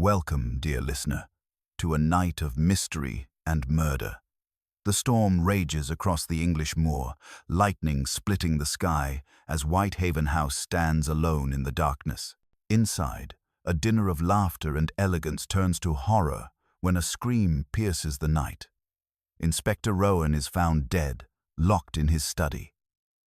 Welcome, dear listener, to a night of mystery and murder. The storm rages across the English moor, lightning splitting the sky as Whitehaven House stands alone in the darkness. Inside, a dinner of laughter and elegance turns to horror when a scream pierces the night. Inspector Rowan is found dead, locked in his study.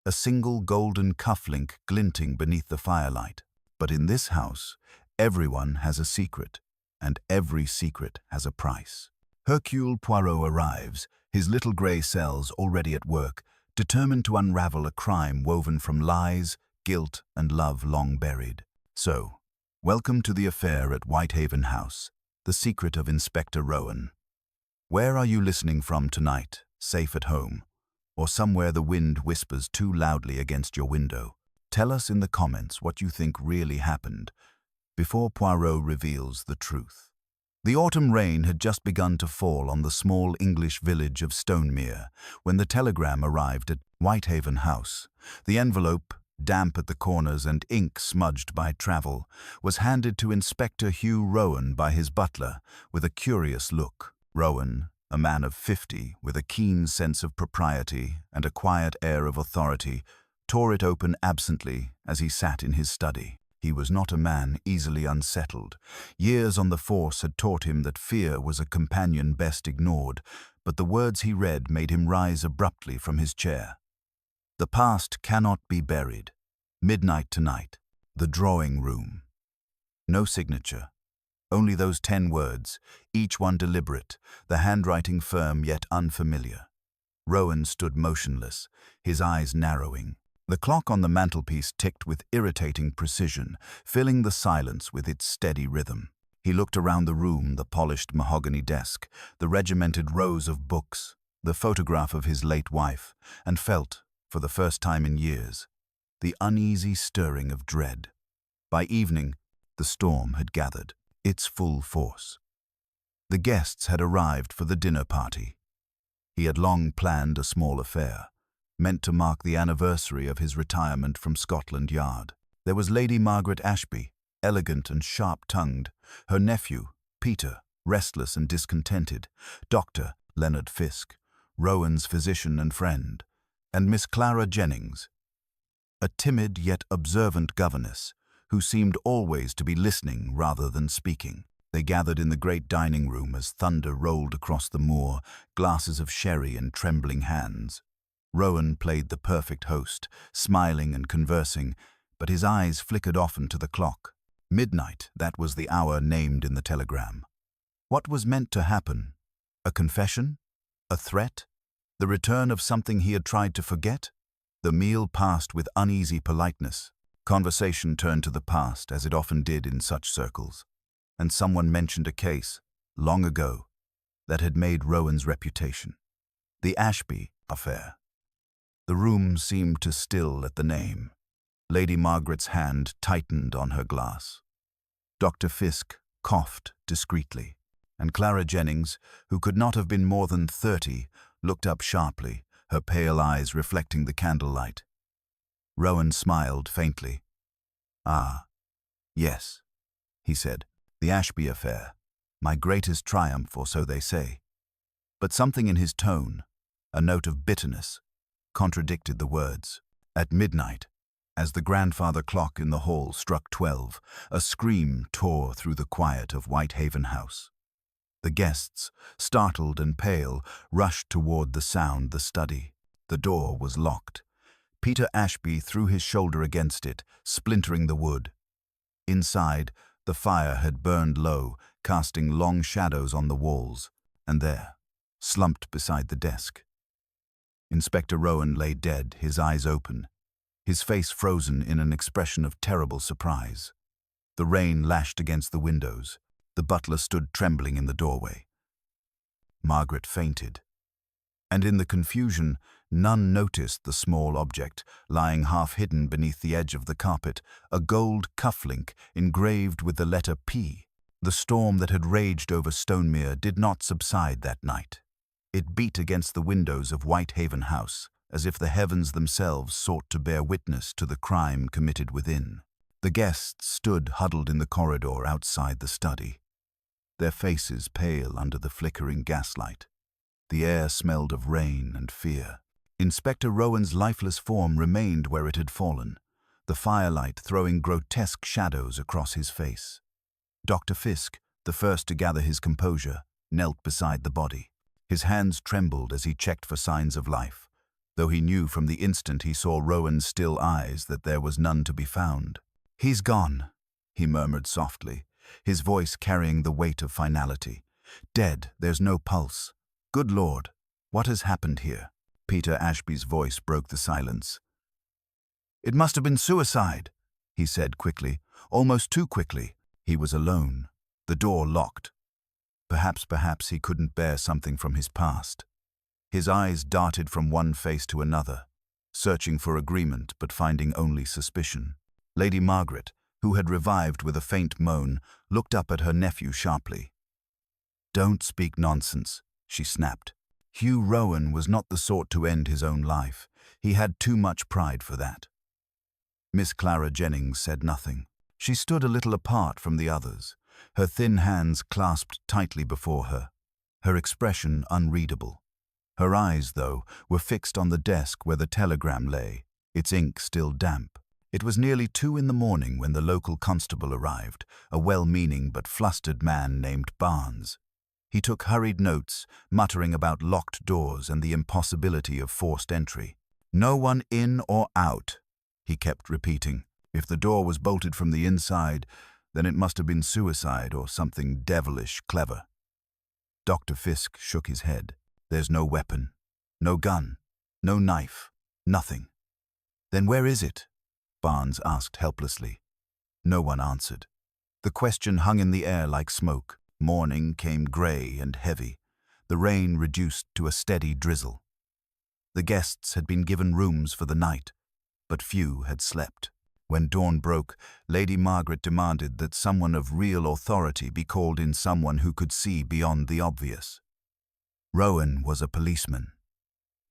A single golden cufflink glinting beneath the firelight. But in this house, everyone has a secret, and every secret has a price. Hercule Poirot arrives, his little grey cells already at work, determined to unravel a crime woven from lies, guilt, and love long buried. So, welcome to the affair at Whitehaven House, the secret of Inspector Rowan. Where are you listening from tonight, safe at home, or somewhere the wind whispers too loudly against your window? Tell us in the comments what you think really happened before Poirot reveals the truth. The autumn rain had just begun to fall on the small English village of Stonemere when the telegram arrived at Whitehaven House. The envelope, damp at the corners and ink smudged by travel, was handed to Inspector Hugh Rowan by his butler with a curious look. Rowan, a man of 50 with a keen sense of propriety and a quiet air of authority, tore it open absently as he sat in his study. He was not a man easily unsettled. Years on the force had taught him that fear was a companion best ignored, but the words he read made him rise abruptly from his chair. The past cannot be buried. Midnight tonight. The drawing room. No signature. Only those 10 words, each one deliberate, the handwriting firm yet unfamiliar. Rowan stood motionless, his eyes narrowing. The clock on the mantelpiece ticked with irritating precision, filling the silence with its steady rhythm. He looked around the room, the polished mahogany desk, the regimented rows of books, the photograph of his late wife, and felt, for the first time in years, the uneasy stirring of dread. By evening, the storm had gathered its full force. The guests had arrived for the dinner party. He had long planned a small affair, meant to mark the anniversary of his retirement from Scotland Yard. There was Lady Margaret Ashby, elegant and sharp-tongued, her nephew, Peter, restless and discontented, Dr. Leonard Fisk, Rowan's physician and friend, and Miss Clara Jennings, a timid yet observant governess who seemed always to be listening rather than speaking. They gathered in the great dining room as thunder rolled across the moor, glasses of sherry in trembling hands. Rowan played the perfect host, smiling and conversing, but his eyes flickered often to the clock. Midnight, that was the hour named in the telegram. What was meant to happen? A confession? A threat? The return of something he had tried to forget? The meal passed with uneasy politeness. Conversation turned to the past, as it often did in such circles, and someone mentioned a case, long ago, that had made Rowan's reputation. The Ashby affair. The room seemed to still at the name. Lady Margaret's hand tightened on her glass. Dr. Fisk coughed discreetly, and Clara Jennings, who could not have been more than 30, looked up sharply, her pale eyes reflecting the candlelight. Rowan smiled faintly. "Ah, yes," he said, "the Ashby affair, my greatest triumph, or so they say." But something in his tone, a note of bitterness, contradicted the words. At midnight, as the grandfather clock in the hall struck 12, a scream tore through the quiet of Whitehaven House. The guests, startled and pale, rushed toward the sound, the study. The door was locked. Peter Ashby threw his shoulder against it, splintering the wood. Inside, the fire had burned low, casting long shadows on the walls, and there, slumped beside the desk, Inspector Rowan lay dead, his eyes open, his face frozen in an expression of terrible surprise. The rain lashed against the windows. The butler stood trembling in the doorway. Margaret fainted, and in the confusion, none noticed the small object, lying half-hidden beneath the edge of the carpet, a gold cufflink engraved with the letter P. The storm that had raged over Stonemere did not subside that night. It beat against the windows of Whitehaven House, as if the heavens themselves sought to bear witness to the crime committed within. The guests stood huddled in the corridor outside the study. their faces pale under the flickering gaslight. The air smelled of rain and fear. Inspector Rowan's lifeless form remained where it had fallen, the firelight throwing grotesque shadows across his face. Dr. Fisk, the first to gather his composure, knelt beside the body. His hands trembled as he checked for signs of life, though he knew from the instant he saw Rowan's still eyes that there was none to be found. "He's gone," he murmured softly, his voice carrying the weight of finality. "Dead, there's no pulse. Good Lord, what has happened here?" Peter Ashby's voice broke the silence. "It must have been suicide," he said quickly, almost too quickly. He was alone, the door locked. Perhaps he couldn't bear something from his past. His eyes darted from one face to another, searching for agreement but finding only suspicion. Lady Margaret, who had revived with a faint moan, looked up at her nephew sharply. "Don't speak nonsense," she snapped. Hugh Rowan was not the sort to end his own life. He had too much pride for that. Miss Clara Jennings said nothing. She stood a little apart from the others, her thin hands clasped tightly before her, her expression unreadable. Her eyes, though, were fixed on the desk where the telegram lay, its ink still damp. It was nearly 2 in the morning when the local constable arrived, a well-meaning but flustered man named Barnes. He took hurried notes, muttering about locked doors and the impossibility of forced entry. "No one in or out," he kept repeating. "If the door was bolted from the inside, then it must have been suicide or something devilish clever." Dr. Fisk shook his head. "There's no weapon, no gun, no knife, nothing." "Then where is it?" Barnes asked helplessly. No one answered. The question hung in the air like smoke. Morning came grey and heavy, the rain reduced to a steady drizzle. The guests had been given rooms for the night, but few had slept. When dawn broke, Lady Margaret demanded that someone of real authority be called in, someone who could see beyond the obvious. "Rowan was a policeman,"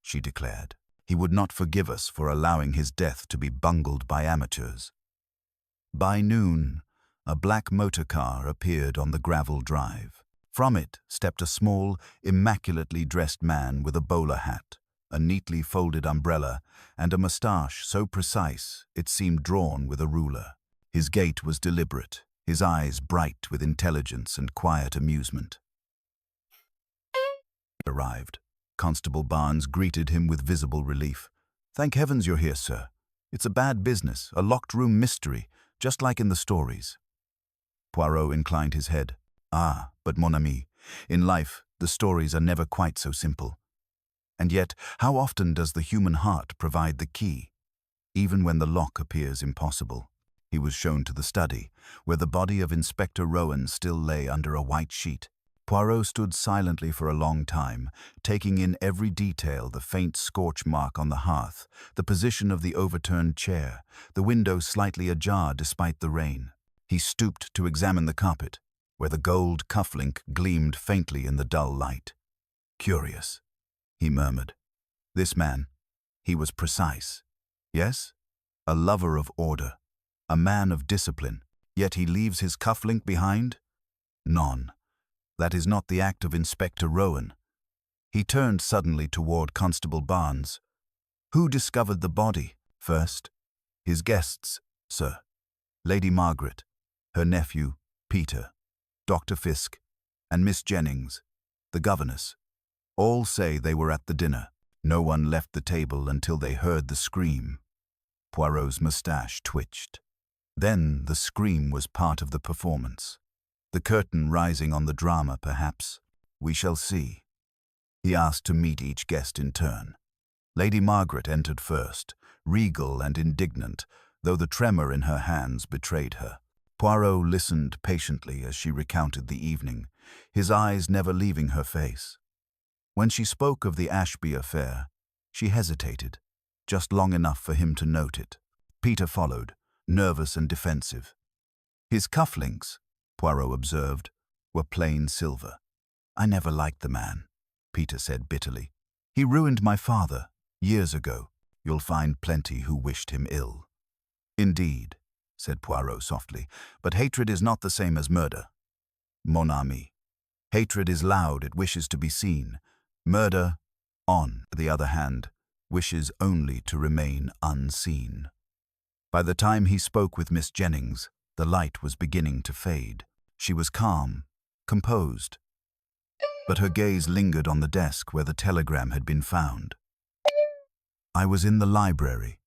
she declared. "He would not forgive us for allowing his death to be bungled by amateurs." By noon, a black motor car appeared on the gravel drive. From it stepped a small, immaculately dressed man with a bowler hat, a neatly folded umbrella, and a moustache so precise it seemed drawn with a ruler. His gait was deliberate, his eyes bright with intelligence and quiet amusement. Arrived. Constable Barnes greeted him with visible relief. "Thank heavens you're here, sir. It's a bad business, a locked room mystery, just like in the stories." Poirot inclined his head. "Ah, but mon ami, in life the stories are never quite so simple. And yet, how often does the human heart provide the key, even when the lock appears impossible?" He was shown to the study, where the body of Inspector Rowan still lay under a white sheet. Poirot stood silently for a long time, taking in every detail: the faint scorch mark on the hearth, the position of the overturned chair, the window slightly ajar despite the rain. He stooped to examine the carpet, where the gold cufflink gleamed faintly in the dull light. "Curious," he murmured. "This man, he was precise. Yes, a lover of order, a man of discipline, yet he leaves his cufflink behind? Non. That is not the act of Inspector Rowan." He turned suddenly toward Constable Barnes. "Who discovered the body first?" "His guests, sir. Lady Margaret, her nephew, Peter, Dr. Fisk, and Miss Jennings, the governess. All say they were at the dinner. No one left the table until they heard the scream." Poirot's moustache twitched. Then the scream was part of the performance. The curtain rising on the drama, perhaps. We shall see. He asked to meet each guest in turn. Lady Margaret entered first, regal and indignant, though the tremor in her hands betrayed her. Poirot listened patiently as she recounted the evening, his eyes never leaving her face. When she spoke of the Ashby affair, she hesitated, just long enough for him to note it. Peter followed, nervous and defensive. His cufflinks, Poirot observed, were plain silver. "I never liked the man," Peter said bitterly. "He ruined my father, years ago. You'll find plenty who wished him ill." "Indeed," said Poirot softly, "but hatred is not the same as murder." "Mon ami," Hatred is loud, it wishes to be seen. Murder, on the other hand, wishes only to remain unseen. By the time he spoke with Miss Jennings, the light was beginning to fade. She was calm, composed, but her gaze lingered on the desk where the telegram had been found. "I was in the library,"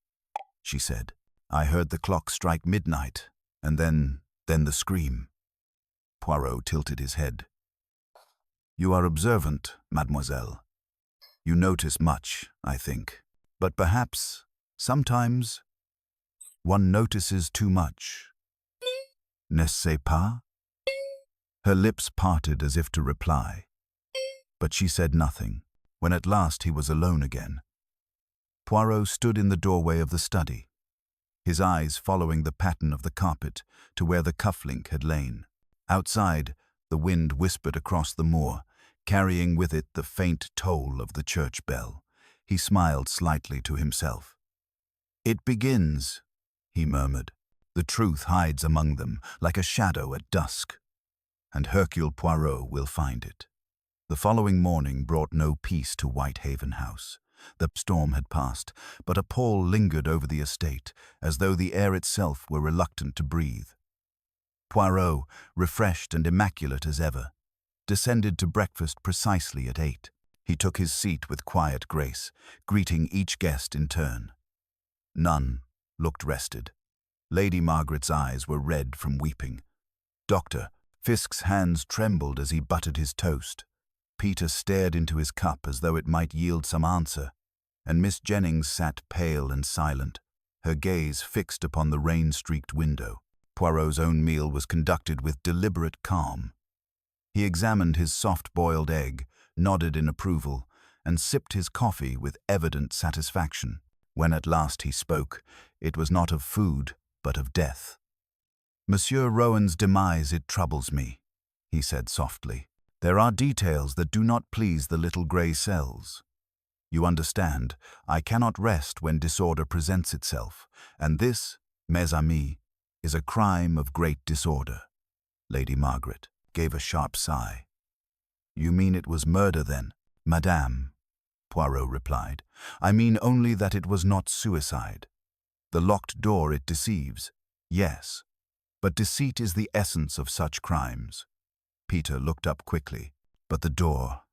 she said. "I heard the clock strike midnight, and then the scream." Poirot tilted his head. "You are observant, mademoiselle. You notice much, I think. But perhaps, sometimes, one notices too much. N'est-ce pas?" Her lips parted as if to reply, but she said nothing. When at last he was alone again, Poirot stood in the doorway of the study, his eyes following the pattern of the carpet to where the cufflink had lain. Outside, the wind whispered across the moor, carrying with it the faint toll of the church bell. He smiled slightly to himself. "It begins," he murmured. "The truth hides among them, like a shadow at dusk. And Hercule Poirot will find it." The following morning brought no peace to Whitehaven House. The storm had passed, but a pall lingered over the estate, as though the air itself were reluctant to breathe. Poirot, refreshed and immaculate as ever, descended to breakfast precisely at 8. He took his seat with quiet grace, greeting each guest in turn. None looked rested. Lady Margaret's eyes were red from weeping. Dr. Fisk's hands trembled as he buttered his toast. Peter stared into his cup as though it might yield some answer, and Miss Jennings sat pale and silent, her gaze fixed upon the rain-streaked window. Poirot's own meal was conducted with deliberate calm. He examined his soft-boiled egg, nodded in approval, and sipped his coffee with evident satisfaction. When at last he spoke, it was not of food, but of death. "Monsieur Rowan's demise, it troubles me," he said softly. "There are details that do not please the little grey cells. You understand, I cannot rest when disorder presents itself, and this, mes amis, is a crime of great disorder." Lady Margaret gave a sharp sigh. "You mean it was murder, then?" "Madame," Poirot replied, "I mean only that it was not suicide. The locked door, it deceives, yes, but deceit is the essence of such crimes." Peter looked up quickly. "But the door—"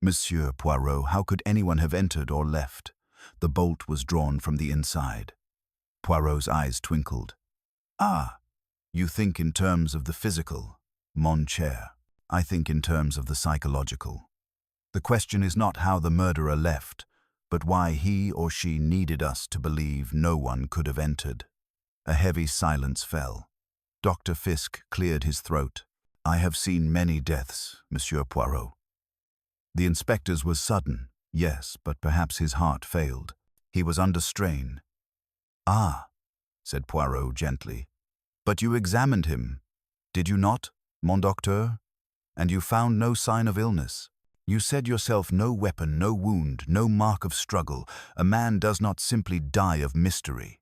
"Monsieur Poirot, how could anyone have entered or left? The bolt was drawn from the inside." Poirot's eyes twinkled. "Ah, you think in terms of the physical, mon cher. I think in terms of the psychological. The question is not how the murderer left, but why he or she needed us to believe no one could have entered." A heavy silence fell. Dr. Fisk cleared his throat. "I have seen many deaths, Monsieur Poirot. The inspector's was sudden, yes, but perhaps his heart failed. He was under strain." "Ah," said Poirot gently. "But you examined him, did you not, mon docteur? And you found no sign of illness. You said yourself no weapon, no wound, no mark of struggle. A man does not simply die of mystery."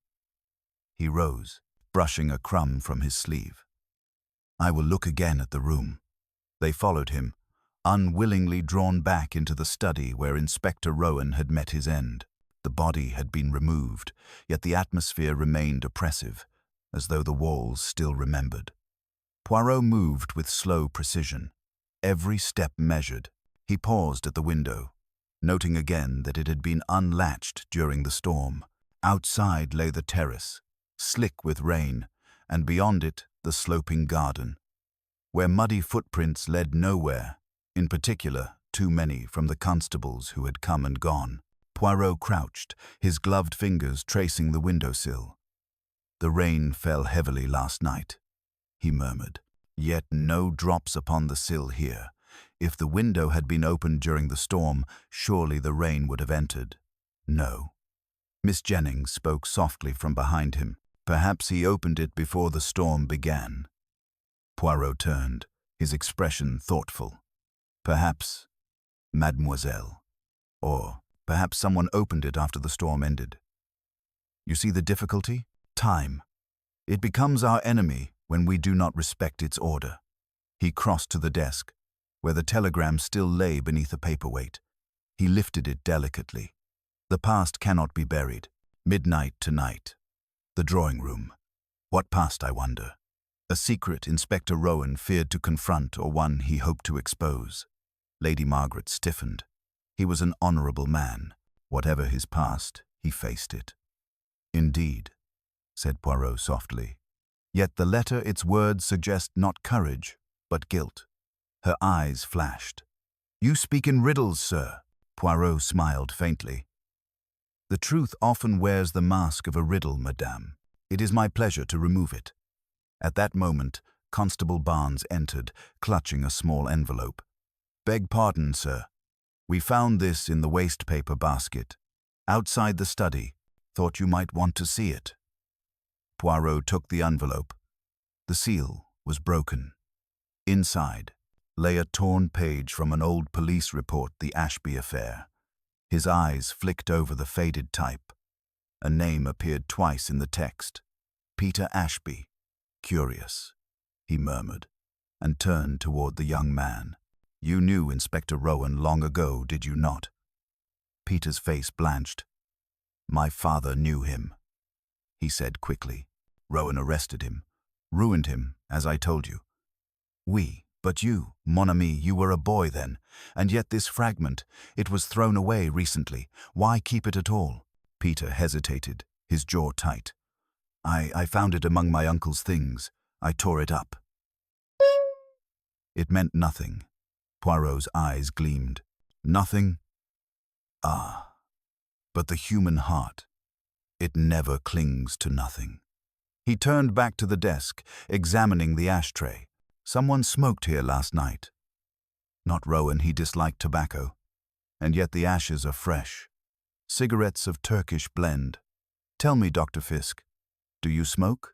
He rose, brushing a crumb from his sleeve. "I will look again at the room." They followed him, unwillingly drawn back into the study where Inspector Rowan had met his end. The body had been removed, yet the atmosphere remained oppressive, as though the walls still remembered. Poirot moved with slow precision, every step measured. He paused at the window, noting again that it had been unlatched during the storm. Outside lay the terrace, slick with rain, and beyond it the sloping garden, where muddy footprints led nowhere, in particular too many from the constables who had come and gone. Poirot crouched, his gloved fingers tracing the windowsill. "The rain fell heavily last night," he murmured, "yet no drops upon the sill here. If the window had been opened during the storm, surely the rain would have entered. No." Miss Jennings spoke softly from behind him. "Perhaps he opened it before the storm began." Poirot turned, his expression thoughtful. "Perhaps, mademoiselle. Or perhaps someone opened it after the storm ended. You see the difficulty? Time. It becomes our enemy when we do not respect its order." He crossed to the desk, where the telegram still lay beneath a paperweight. He lifted it delicately. The past cannot be buried. Midnight tonight. The drawing room. What past, I wonder? A secret Inspector Rowan feared to confront, or one he hoped to expose. Lady Margaret stiffened. He was an honourable man. Whatever his past, he faced it. Indeed, said Poirot softly. Yet the letter, its words suggest not courage, but guilt. Her eyes flashed. You speak in riddles, sir. Poirot smiled faintly. The truth often wears the mask of a riddle, madame. It is my pleasure to remove it. At that moment, Constable Barnes entered, clutching a small envelope. Beg pardon, sir. We found this in the waste paper basket. Outside the study. Thought you might want to see it. Poirot took the envelope. The seal was broken. Inside lay a torn page from an old police report, the Ashby affair. His eyes flicked over the faded type. A name appeared twice in the text. Peter Ashby. Curious, he murmured, and turned toward the young man. You knew Inspector Rowan long ago, did you not? Peter's face blanched. My father knew him, he said quickly. Rowan arrested him, ruined him, as I told you. But you, mon ami, you were a boy then, and yet this fragment, it was thrown away recently. Why keep it at all? Peter hesitated, his jaw tight. I found it among my uncle's things. I tore it up. It meant nothing. Poirot's eyes gleamed. Nothing? Ah, but the human heart, it never clings to nothing. He turned back to the desk, examining the ashtray. Someone smoked here last night. Not Rowan, he disliked tobacco. And yet the ashes are fresh. Cigarettes of Turkish blend. Tell me, Dr. Fisk, do you smoke?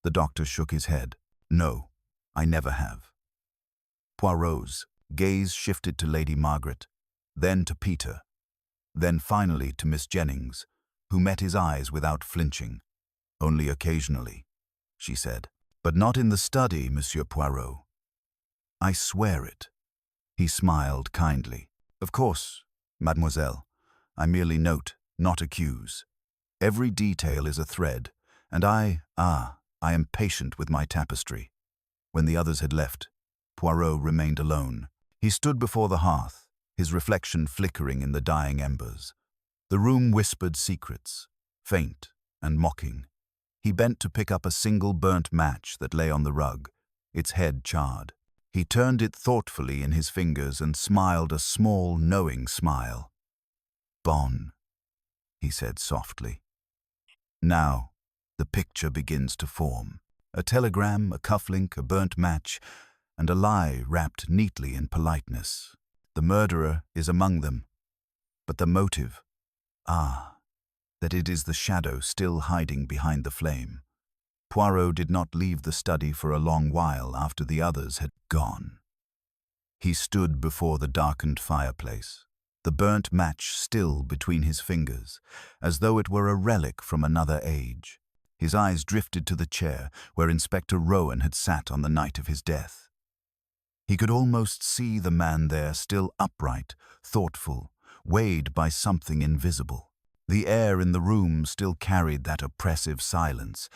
The doctor shook his head. No, I never have. Poirot's gaze shifted to Lady Margaret, then to Peter, then finally to Miss Jennings, who met his eyes without flinching. Only occasionally, she said. But not in the study, Monsieur Poirot. I swear it. He smiled kindly. Of course, mademoiselle. I merely note, not accuse. Every detail is a thread, and I am patient with my tapestry. When the others had left, Poirot remained alone. He stood before the hearth, his reflection flickering in the dying embers. The room whispered secrets, faint and mocking. He bent to pick up a single burnt match that lay on the rug, its head charred. He turned it thoughtfully in his fingers and smiled a small, knowing smile. Bon, he said softly. Now, the picture begins to form. A telegram, a cufflink, a burnt match, and a lie wrapped neatly in politeness. The murderer is among them. But the motive? That it is the shadow still hiding behind the flame. Poirot did not leave the study for a long while after the others had gone. He stood before the darkened fireplace, the burnt match still between his fingers, as though it were a relic from another age. His eyes drifted to the chair where Inspector Rowan had sat on the night of his death. He could almost see the man there, still upright, thoughtful, weighed by something invisible. The air in the room still carried that oppressive silence,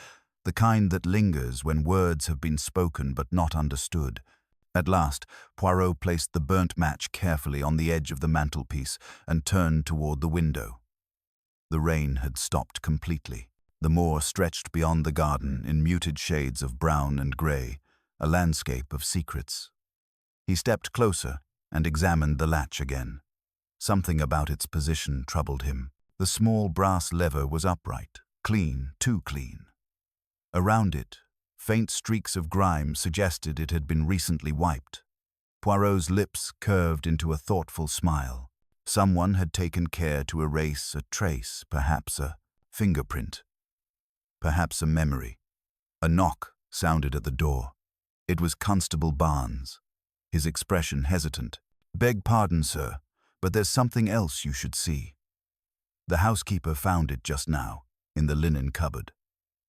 the kind that lingers when words have been spoken but not understood. At last, Poirot placed the burnt match carefully on the edge of the mantelpiece and turned toward the window. The rain had stopped completely. The moor stretched beyond the garden in muted shades of brown and grey, a landscape of secrets. He stepped closer and examined the latch again. Something about its position troubled him. The small brass lever was upright, clean, too clean. Around it, faint streaks of grime suggested it had been recently wiped. Poirot's lips curved into a thoughtful smile. Someone had taken care to erase a trace, perhaps a fingerprint, perhaps a memory. A knock sounded at the door. It was Constable Barnes, his expression hesitant. Beg pardon, sir, but there's something else you should see. The housekeeper found it just now, in the linen cupboard.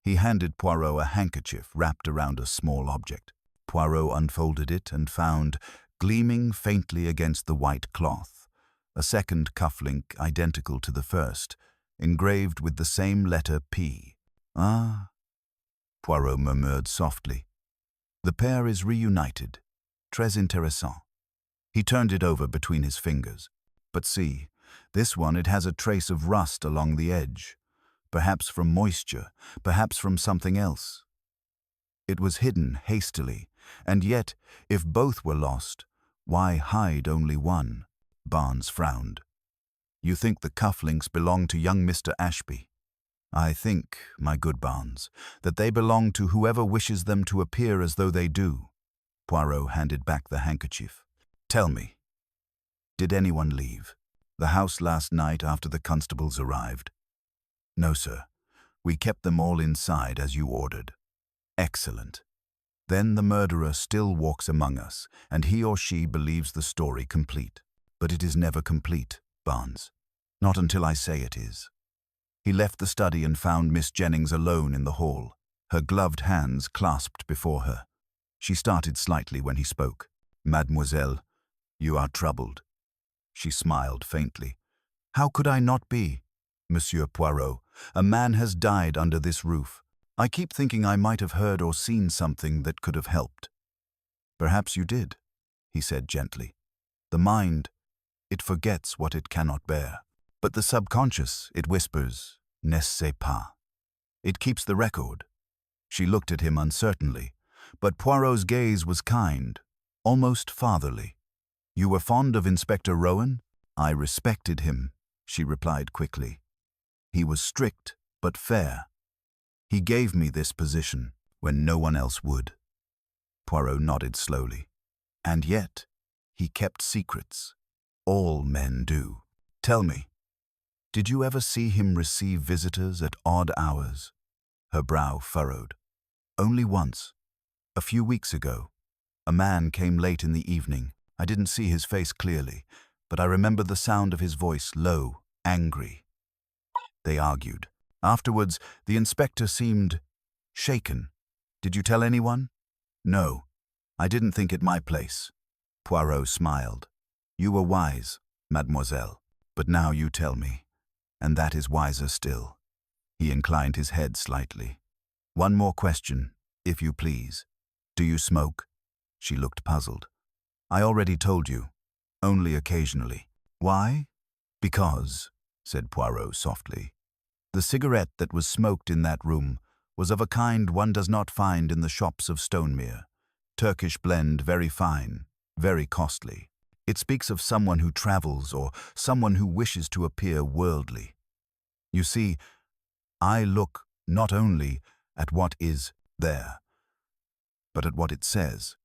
He handed Poirot a handkerchief wrapped around a small object. Poirot unfolded it and found gleaming faintly against the white cloth, a second cufflink identical to the first, engraved with the same letter P. Ah, Poirot murmured softly. The pair is reunited. Très intéressant. He turned it over between his fingers. But see, this one, it has a trace of rust along the edge. Perhaps from moisture, perhaps from something else. It was hidden hastily, and yet, if both were lost, why hide only one? Barnes frowned. You think the cufflinks belong to young Mr. Ashby? I think, my good Barnes, that they belong to whoever wishes them to appear as though they do. Poirot handed back the handkerchief. Tell me, did anyone leave the house last night after the constables arrived? No, sir. We kept them all inside as you ordered. Excellent. Then the murderer still walks among us, and he or she believes the story complete. But it is never complete, Barnes. Not until I say it is. He left the study and found Miss Jennings alone in the hall, her gloved hands clasped before her. She started slightly when he spoke. Mademoiselle, you are troubled. She smiled faintly. How could I not be? Monsieur Poirot, a man has died under this roof. I keep thinking I might have heard or seen something that could have helped. Perhaps you did, he said gently. The mind, it forgets what it cannot bear. But the subconscious, it whispers, n'est ce pas. It keeps the record. She looked at him uncertainly, but Poirot's gaze was kind, almost fatherly. You were fond of Inspector Rowan? I respected him, she replied quickly. He was strict, but fair. He gave me this position when no one else would. Poirot nodded slowly. And yet, he kept secrets. All men do. Tell me, did you ever see him receive visitors at odd hours? Her brow furrowed. Only once. A few weeks ago. A man came late in the evening. I didn't see his face clearly, but I remember the sound of his voice, low, angry. They argued. Afterwards, the inspector seemed shaken. Did you tell anyone? No. I didn't think it my place. Poirot smiled. You were wise, mademoiselle, but now you tell me. And that is wiser still. He inclined his head slightly. One more question, if you please. Do you smoke? She looked puzzled. I already told you. Only occasionally. Why? Because, said Poirot softly, the cigarette that was smoked in that room was of a kind one does not find in the shops of Stonemere. Turkish blend, very fine, very costly. It speaks of someone who travels or someone who wishes to appear worldly. You see, I look not only at what is there, but at what it says.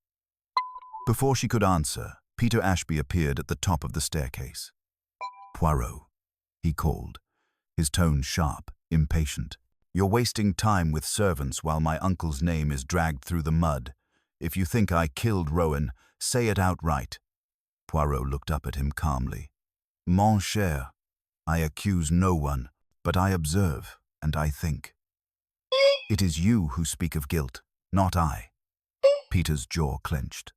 Before she could answer, Peter Ashby appeared at the top of the staircase. Poirot, he called, his tone sharp, impatient. You're wasting time with servants while my uncle's name is dragged through the mud. If you think I killed Rowan, say it outright. Poirot looked up at him calmly. Mon cher, I accuse no one, but I observe and I think. It is you who speak of guilt, not I. Peter's jaw clenched.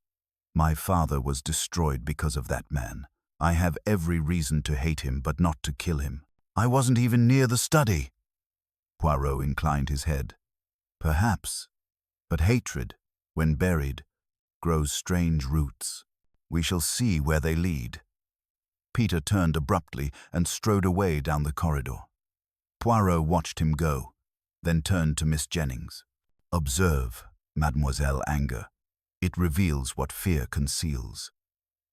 My father was destroyed because of that man. I have every reason to hate him, but not to kill him. I wasn't even near the study. Poirot inclined his head. Perhaps, but hatred, when buried, grows strange roots. We shall see where they lead. Peter turned abruptly and strode away down the corridor. Poirot watched him go, then turned to Miss Jennings. Observe, Mademoiselle Anger. It reveals what fear conceals.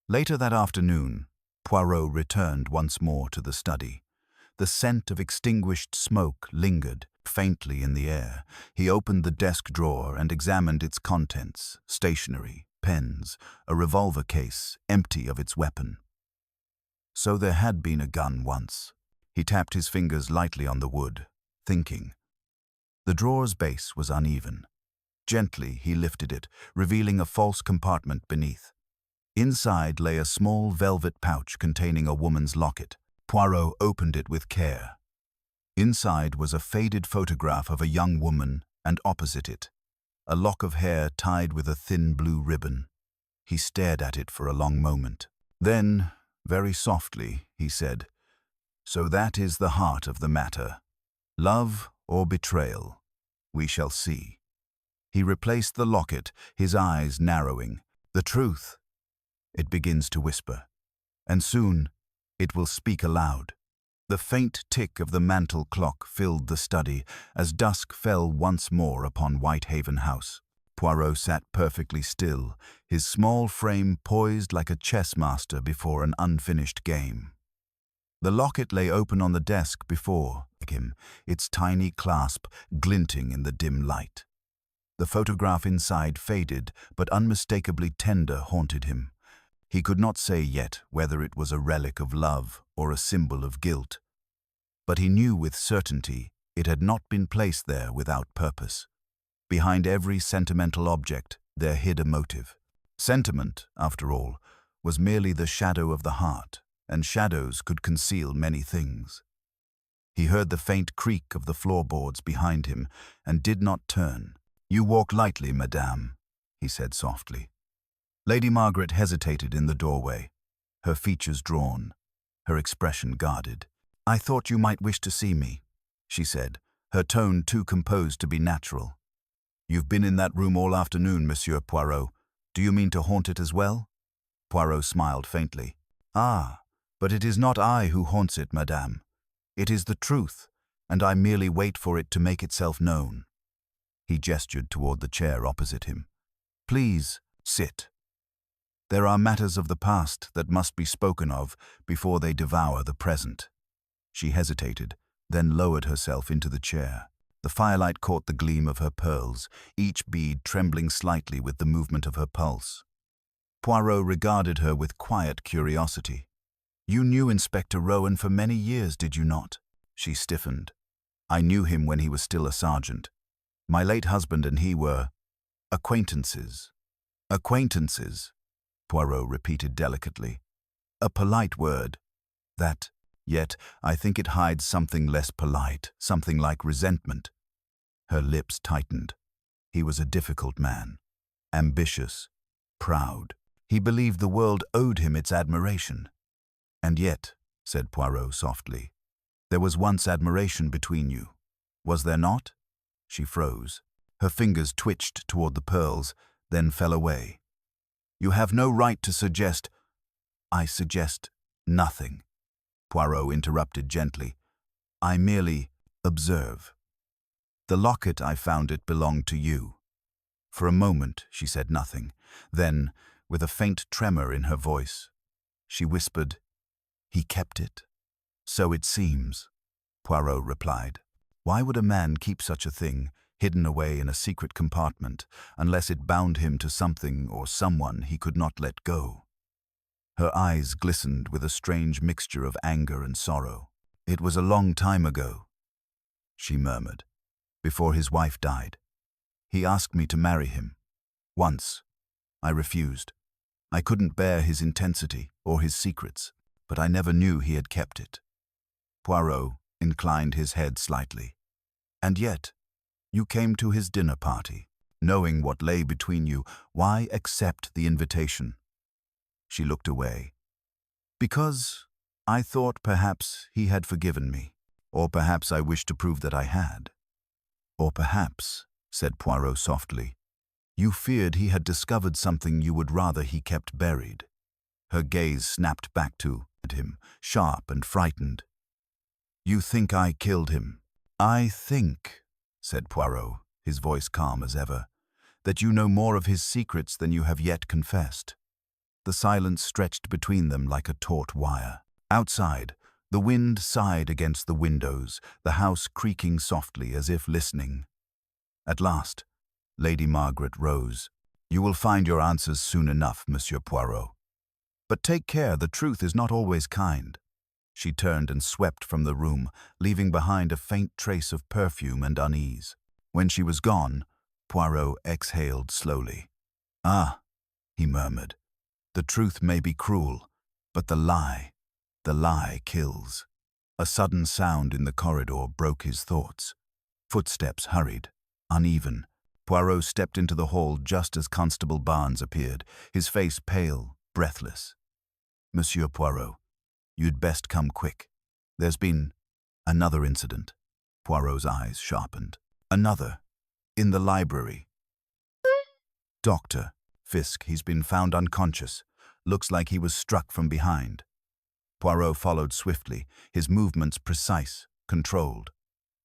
Later that afternoon, Poirot returned once more to the study. The scent of extinguished smoke lingered faintly in the air. He opened the desk drawer and examined its contents, stationery, pens, a revolver case, empty of its weapon. So there had been a gun once. He tapped his fingers lightly on the wood, thinking. The drawer's base was uneven. Gently he lifted it, revealing a false compartment beneath. Inside lay a small velvet pouch containing a woman's locket. Poirot opened it with care. Inside was a faded photograph of a young woman, and opposite it, a lock of hair tied with a thin blue ribbon. He stared at it for a long moment. Then, very softly, he said, "So that is the heart of the matter. Love or betrayal? We shall see." He replaced the locket, his eyes narrowing. "The truth. It begins to whisper. And soon, it will speak aloud." The faint tick of the mantel clock filled the study as dusk fell once more upon Whitehaven House. Poirot sat perfectly still, his small frame poised like a chess master before an unfinished game. The locket lay open on the desk before him, its tiny clasp glinting in the dim light. The photograph inside, faded but unmistakably tender, haunted him. He could not say yet whether it was a relic of love or a symbol of guilt, but he knew with certainty it had not been placed there without purpose. Behind every sentimental object there hid a motive. Sentiment, after all, was merely the shadow of the heart, and shadows could conceal many things. He heard the faint creak of the floorboards behind him and did not turn. "You walk lightly, madame," he said softly. Lady Margaret hesitated in the doorway, her features drawn, her expression guarded. "I thought you might wish to see me," she said, her tone too composed to be natural. "You've been in that room all afternoon, Monsieur Poirot. Do you mean to haunt it as well?" Poirot smiled faintly. "Ah, but it is not I who haunts it, madame. It is the truth, and I merely wait for it to make itself known." He gestured toward the chair opposite him. "Please, sit. There are matters of the past that must be spoken of before they devour the present." She hesitated, then lowered herself into the chair. The firelight caught the gleam of her pearls, each bead trembling slightly with the movement of her pulse. Poirot regarded her with quiet curiosity. "You knew Inspector Rowan for many years, did you not?" She stiffened. "I knew him when he was still a sergeant. My late husband and he were acquaintances." "Acquaintances," Poirot repeated delicately. "A polite word, that, yet I think it hides something less polite, something like resentment." Her lips tightened. He was a difficult man, ambitious, proud. He believed the world owed him its admiration. "And yet," said Poirot softly, "there was once admiration between you, was there not?" She froze. Her fingers twitched toward the pearls, then fell away. "You have no right to suggest—" "I suggest nothing," Poirot interrupted gently. "I merely observe. The locket, I found it, belonged to you." For a moment she said nothing. Then, with a faint tremor in her voice, she whispered, "He kept it." "So it seems," Poirot replied. "Why would a man keep such a thing, hidden away in a secret compartment, unless it bound him to something or someone he could not let go?" Her eyes glistened with a strange mixture of anger and sorrow. "It was a long time ago," she murmured, "before his wife died. He asked me to marry him. Once. I refused. I couldn't bear his intensity or his secrets, but I never knew he had kept it." Poirot inclined his head slightly. "And yet, you came to his dinner party, knowing what lay between you. Why accept the invitation?" She looked away. "Because I thought perhaps he had forgiven me, or perhaps I wished to prove that I had. Or perhaps," said Poirot softly, "you feared he had discovered something you would rather he kept buried." Her gaze snapped back to him, sharp and frightened. "You think I killed him?" "I think," said Poirot, his voice calm as ever, "that you know more of his secrets than you have yet confessed." The silence stretched between them like a taut wire. Outside, the wind sighed against the windows, the house creaking softly as if listening. At last, Lady Margaret rose. "You will find your answers soon enough, Monsieur Poirot. But take care, the truth is not always kind." She turned and swept from the room, leaving behind a faint trace of perfume and unease. When she was gone, Poirot exhaled slowly. "Ah," he murmured, "the truth may be cruel, but the lie kills." A sudden sound in the corridor broke his thoughts. Footsteps hurried, uneven, Poirot stepped into the hall just as Constable Barnes appeared, his face pale, breathless. "Monsieur Poirot, you'd best come quick. There's been another incident." Poirot's eyes sharpened. "Another? In the library?" "Dr. Fisk, he's been found unconscious. Looks like he was struck from behind." Poirot followed swiftly, his movements precise, controlled.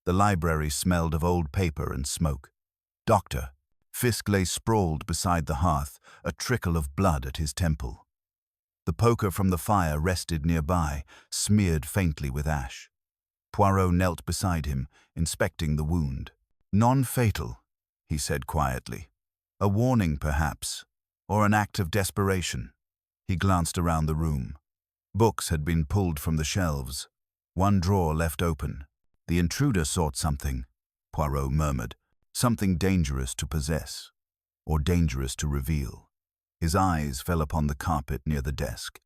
The library smelled of old paper and smoke. Dr. Fisk lay sprawled beside the hearth, a trickle of blood at his temple. The poker from the fire rested nearby, smeared faintly with ash. Poirot knelt beside him, inspecting the wound. "Non-fatal," he said quietly. "A warning, perhaps, or an act of desperation." He glanced around the room. Books had been pulled from the shelves, one drawer left open. "The intruder sought something," Poirot murmured. "Something dangerous to possess, or dangerous to reveal." His eyes fell upon the carpet near the desk.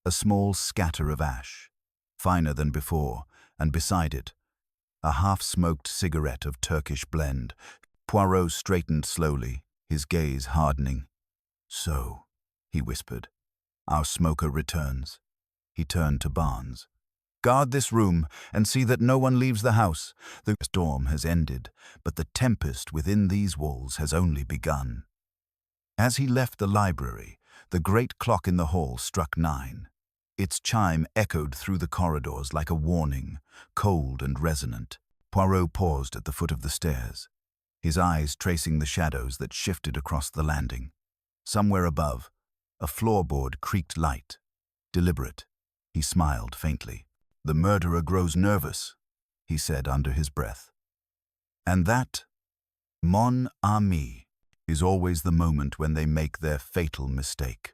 A small scatter of ash, finer than before, and beside it, a half-smoked cigarette of Turkish blend. Poirot straightened slowly, his gaze hardening. "So," he whispered, "our smoker returns." He turned to Barnes. "Guard this room and see that no one leaves the house. The storm has ended, but the tempest within these walls has only begun." As he left the library, the great clock in the hall struck 9. Its chime echoed through the corridors like a warning, cold and resonant. Poirot paused at the foot of the stairs, his eyes tracing the shadows that shifted across the landing. Somewhere above, a floorboard creaked light, deliberate. He smiled faintly. "The murderer grows nervous," he said under his breath. "And that, mon ami, is always the moment when they make their fatal mistake."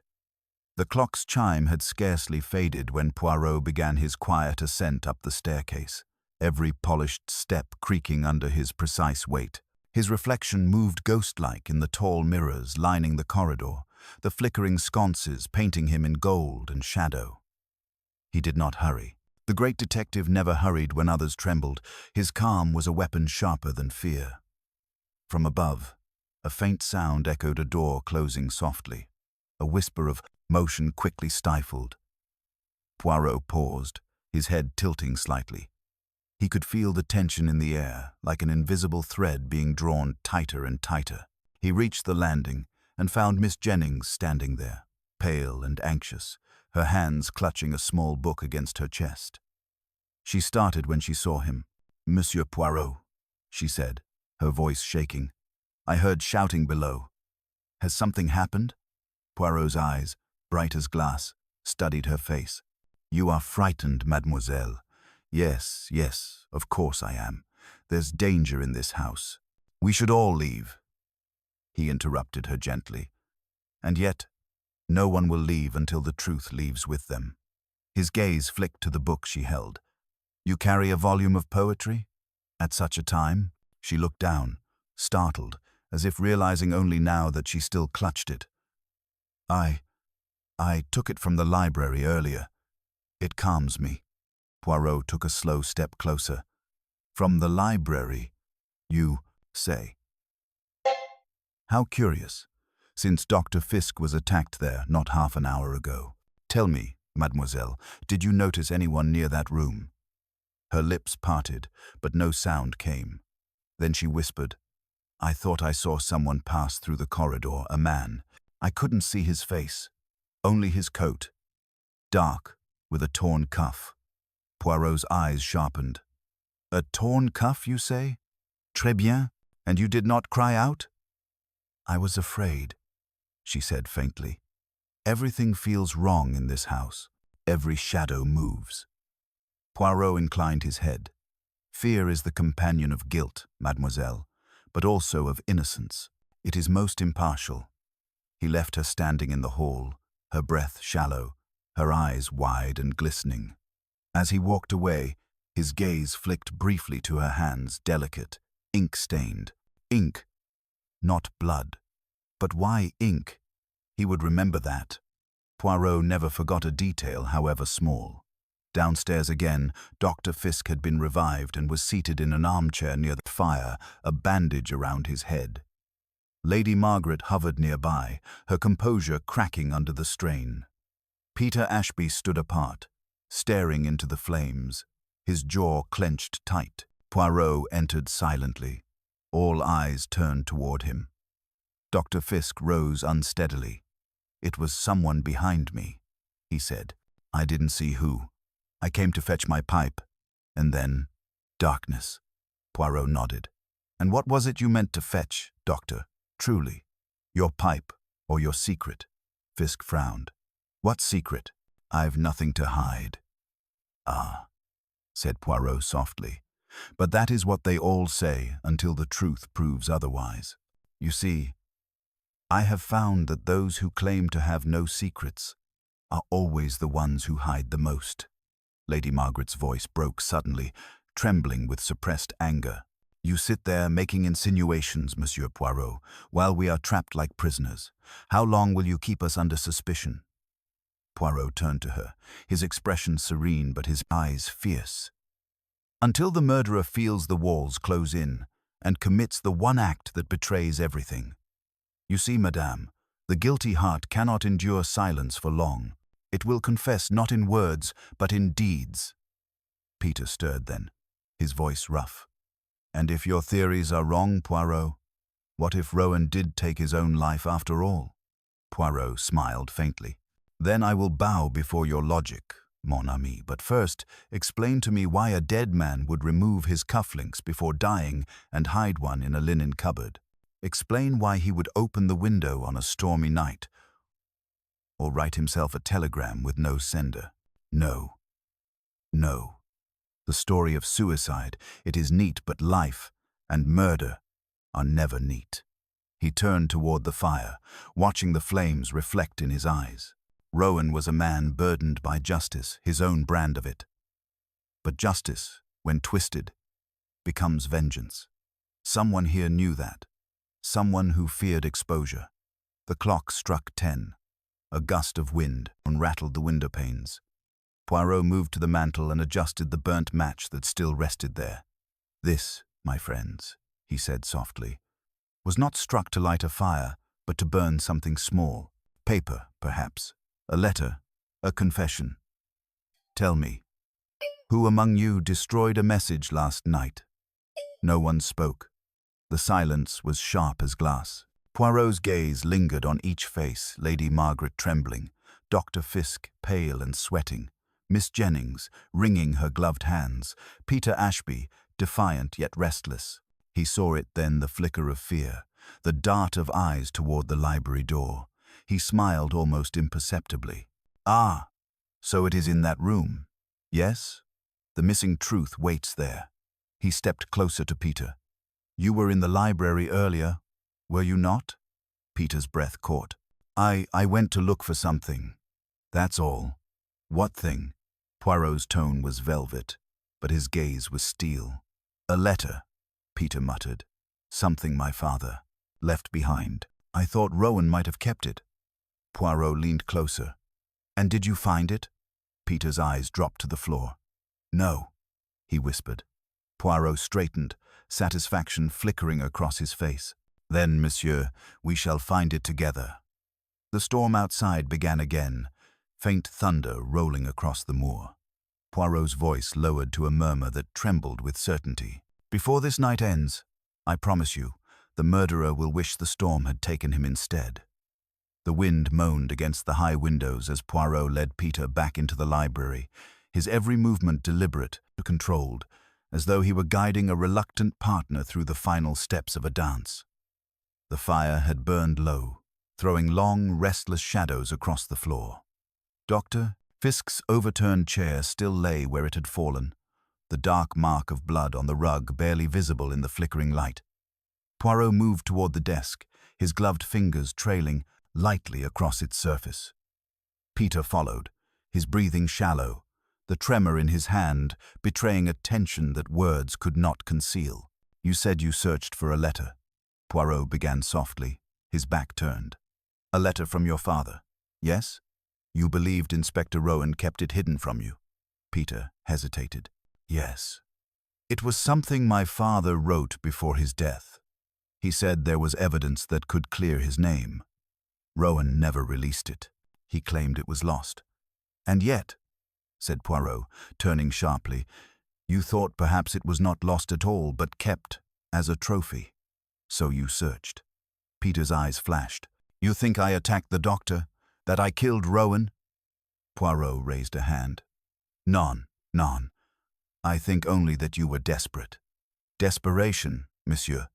The clock's chime had scarcely faded when Poirot began his quiet ascent up the staircase, every polished step creaking under his precise weight. His reflection moved ghost-like in the tall mirrors lining the corridor, the flickering sconces painting him in gold and shadow. He did not hurry. The great detective never hurried when others trembled. His calm was a weapon sharper than fear. From above, a faint sound echoed, a door closing softly, a whisper of motion quickly stifled. Poirot paused, his head tilting slightly. He could feel the tension in the air, like an invisible thread being drawn tighter and tighter. He reached the landing and found Miss Jennings standing there, pale and anxious, her hands clutching a small book against her chest. She started when she saw him. "Monsieur Poirot," she said, her voice shaking. "I heard shouting below. Has something happened?" Poirot's eyes, bright as glass, studied her face. "You are frightened, mademoiselle." Yes, of course I am. There's danger in this house. We should all leave." He interrupted her gently. "And yet, no one will leave until the truth leaves with them." His gaze flicked to the book she held. "You carry a volume of poetry? At such a time?" She looked down, startled, as if realizing only now that she still clutched it. I took it from the library earlier. It calms me." Poirot took a slow step closer. "From the library, you say? How curious, since Dr. Fisk was attacked there not half an hour ago. Tell me, mademoiselle, did you notice anyone near that room?" Her lips parted, but no sound came. Then she whispered, "I thought I saw someone pass through the corridor, a man. I couldn't see his face, only his coat, dark, with a torn cuff." Poirot's eyes sharpened. "A torn cuff, you say? Très bien. And you did not cry out?" "I was afraid," she said faintly. "Everything feels wrong in this house. Every shadow moves." Poirot inclined his head. "Fear is the companion of guilt, mademoiselle, but also of innocence. It is most impartial." He left her standing in the hall, her breath shallow, her eyes wide and glistening. As he walked away, his gaze flicked briefly to her hands, delicate, ink-stained. Ink, not blood. But why ink? He would remember that. Poirot never forgot a detail, however small. Downstairs again, Dr. Fisk had been revived and was seated in an armchair near the fire, a bandage around his head. Lady Margaret hovered nearby, her composure cracking under the strain. Peter Ashby stood apart, staring into the flames, his jaw clenched tight. Poirot entered silently. All eyes turned toward him. Dr. Fisk rose unsteadily. "It was someone behind me," he said. "I didn't see who. I came to fetch my pipe. And then, darkness." Poirot nodded. "And what was it you meant to fetch, Doctor? Truly? Your pipe or your secret?" Fisk frowned. "What secret? I've nothing to hide." "Ah," said Poirot softly. "But that is what they all say until the truth proves otherwise. You see, I have found that those who claim to have no secrets are always the ones who hide the most." Lady Margaret's voice broke suddenly, trembling with suppressed anger. "You sit there making insinuations, Monsieur Poirot, while we are trapped like prisoners. How long will you keep us under suspicion?" Poirot turned to her, his expression serene but his eyes fierce. "Until the murderer feels the walls close in and commits the one act that betrays everything. You see, madame, the guilty heart cannot endure silence for long. It will confess not in words, but in deeds." Peter stirred then, his voice rough. "And if your theories are wrong, Poirot, what if Rowan did take his own life after all?" Poirot smiled faintly. "Then I will bow before your logic, mon ami, but first explain to me why a dead man would remove his cufflinks before dying and hide one in a linen cupboard. Explain why he would open the window on a stormy night or write himself a telegram with no sender. No. No. The story of suicide, it is neat, but life and murder are never neat." He turned toward the fire, watching the flames reflect in his eyes. Rowan was a man burdened by justice, his own brand of it. But justice, when twisted, becomes vengeance. Someone here knew that. Someone who feared exposure. The clock struck 10. A gust of wind rattled the window panes. Poirot moved to the mantel and adjusted the burnt match that still rested there. "This, my friends," he said softly, "was not struck to light a fire, but to burn something small. Paper, perhaps. A letter. A confession. Tell me, who among you destroyed a message last night?" No one spoke. The silence was sharp as glass. Poirot's gaze lingered on each face, Lady Margaret trembling, Dr. Fisk pale and sweating, Miss Jennings wringing her gloved hands, Peter Ashby defiant yet restless. He saw it then, the flicker of fear, the dart of eyes toward the library door. He smiled almost imperceptibly. "Ah, so it is in that room. Yes? The missing truth waits there." He stepped closer to Peter. "You were in the library earlier, were you not?" Peter's breath caught. I went to look for something. That's all." "What thing?" Poirot's tone was velvet, but his gaze was steel. "A letter," Peter muttered. "Something my father left behind. I thought Rowan might have kept it." Poirot leaned closer. "And did you find it?" Peter's eyes dropped to the floor. "No," he whispered. Poirot straightened, satisfaction flickering across his face. "Then, monsieur, we shall find it together." The storm outside began again, faint thunder rolling across the moor. Poirot's voice lowered to a murmur that trembled with certainty. "Before this night ends, I promise you, the murderer will wish the storm had taken him instead." The wind moaned against the high windows as Poirot led Peter back into the library, his every movement deliberate, controlled, as though he were guiding a reluctant partner through the final steps of a dance. The fire had burned low, throwing long, restless shadows across the floor. Dr. Fisk's overturned chair still lay where it had fallen, the dark mark of blood on the rug barely visible in the flickering light. Poirot moved toward the desk, his gloved fingers trailing lightly across its surface. Peter followed, his breathing shallow, the tremor in his hand betraying a tension that words could not conceal. "You said you searched for a letter," Poirot began softly, his back turned. "A letter from your father, yes? You believed Inspector Rowan kept it hidden from you?" Peter hesitated. "Yes. It was something my father wrote before his death. He said there was evidence that could clear his name. Rowan never released it. He claimed it was lost. And yet, said Poirot, turning sharply, you thought perhaps it was not lost at all, but kept as a trophy. So you searched. Peter's eyes flashed. You think I attacked the doctor? That I killed Rowan? Poirot raised a hand. Non. I think only that you were desperate. Desperation, monsieur.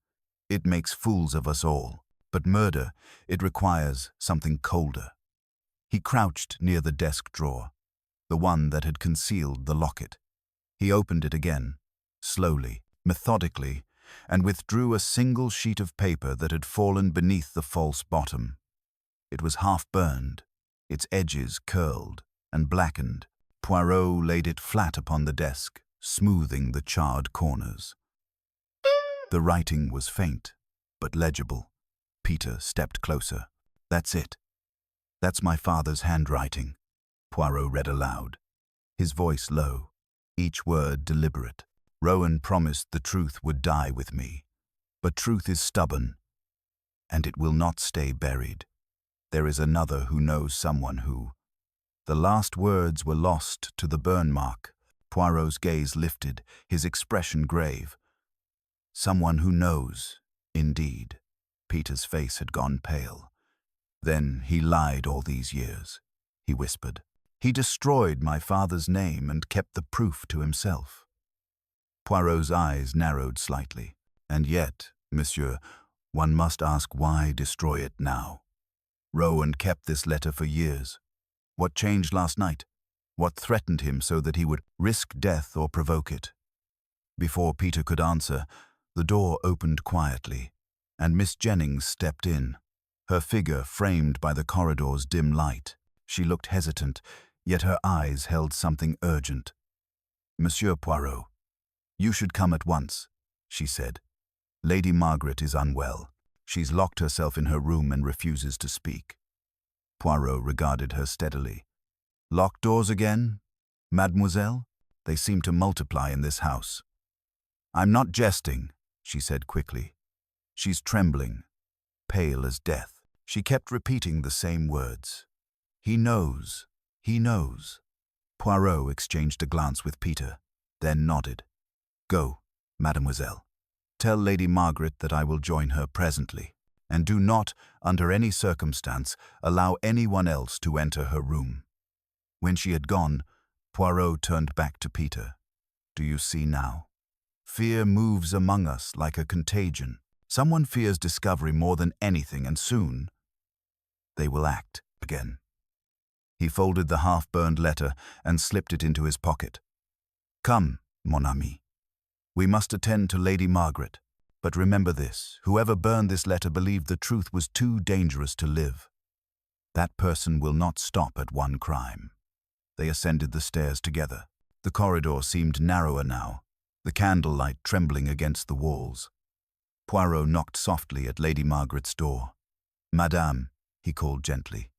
It makes fools of us all. But murder, it requires something colder. He crouched near the desk drawer, the one that had concealed the locket. He opened it again, slowly, methodically, and withdrew a single sheet of paper that had fallen beneath the false bottom. It was half-burned, its edges curled and blackened. Poirot laid it flat upon the desk, smoothing the charred corners. The writing was faint, but legible. Peter stepped closer. That's it. That's my father's handwriting, Poirot read aloud, his voice low, each word deliberate. Rowan promised the truth would die with me. But truth is stubborn, and it will not stay buried. There is another who knows someone who. The last words were lost to the burn mark. Poirot's gaze lifted, his expression grave. Someone who knows, indeed. Peter's face had gone pale. Then he lied all these years, he whispered. He destroyed my father's name and kept the proof to himself. Poirot's eyes narrowed slightly. And yet, monsieur, one must ask why destroy it now? Rowan kept this letter for years. What changed last night? What threatened him so that he would risk death or provoke it? Before Peter could answer, the door opened quietly, and Miss Jennings stepped in, her figure framed by the corridor's dim light. She looked hesitant, yet her eyes held something urgent. Monsieur Poirot, you should come at once, she said. Lady Margaret is unwell. She's locked herself in her room and refuses to speak. Poirot regarded her steadily. Locked doors again, mademoiselle? They seem to multiply in this house. I'm not jesting, she said quickly. She's trembling, pale as death. She kept repeating the same words. He knows. He knows. Poirot exchanged a glance with Peter, then nodded. Go, mademoiselle. Tell Lady Margaret that I will join her presently, and do not, under any circumstance, allow anyone else to enter her room. When she had gone, Poirot turned back to Peter. Do you see now? Fear moves among us like a contagion. Someone fears discovery more than anything, and soon they will act again. He folded the half-burned letter and slipped it into his pocket. Come, mon ami. We must attend to Lady Margaret. But remember this, whoever burned this letter believed the truth was too dangerous to live. That person will not stop at one crime. They ascended the stairs together. The corridor seemed narrower now, the candlelight trembling against the walls. Poirot knocked softly at Lady Margaret's door. Madame, he called gently.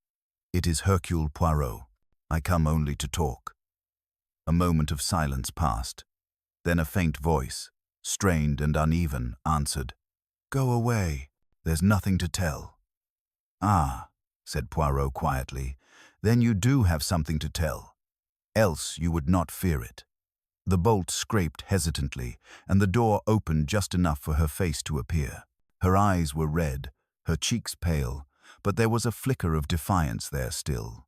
It is Hercule Poirot. I come only to talk. A moment of silence passed. Then a faint voice, strained and uneven, answered, Go away. There's nothing to tell. Ah, said Poirot quietly, then you do have something to tell. Else you would not fear it. The bolt scraped hesitantly, and the door opened just enough for her face to appear. Her eyes were red, her cheeks pale, but there was a flicker of defiance there still.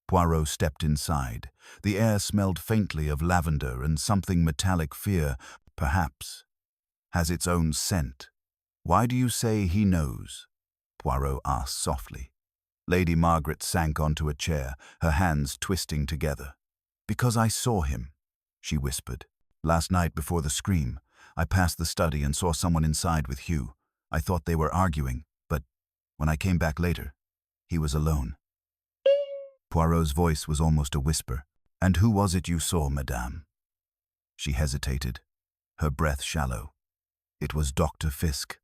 Poirot stepped inside. The air smelled faintly of lavender, and something metallic fear, perhaps, has its own scent. Why do you say he knows? Poirot asked softly. Lady Margaret sank onto a chair, her hands twisting together. Because I saw him, she whispered. Last night before the scream, I passed the study and saw someone inside with Hugh. I thought they were arguing, but when I came back later, he was alone. Poirot's voice was almost a whisper. And who was it you saw, madame? She hesitated, her breath shallow. It was Dr. Fisk.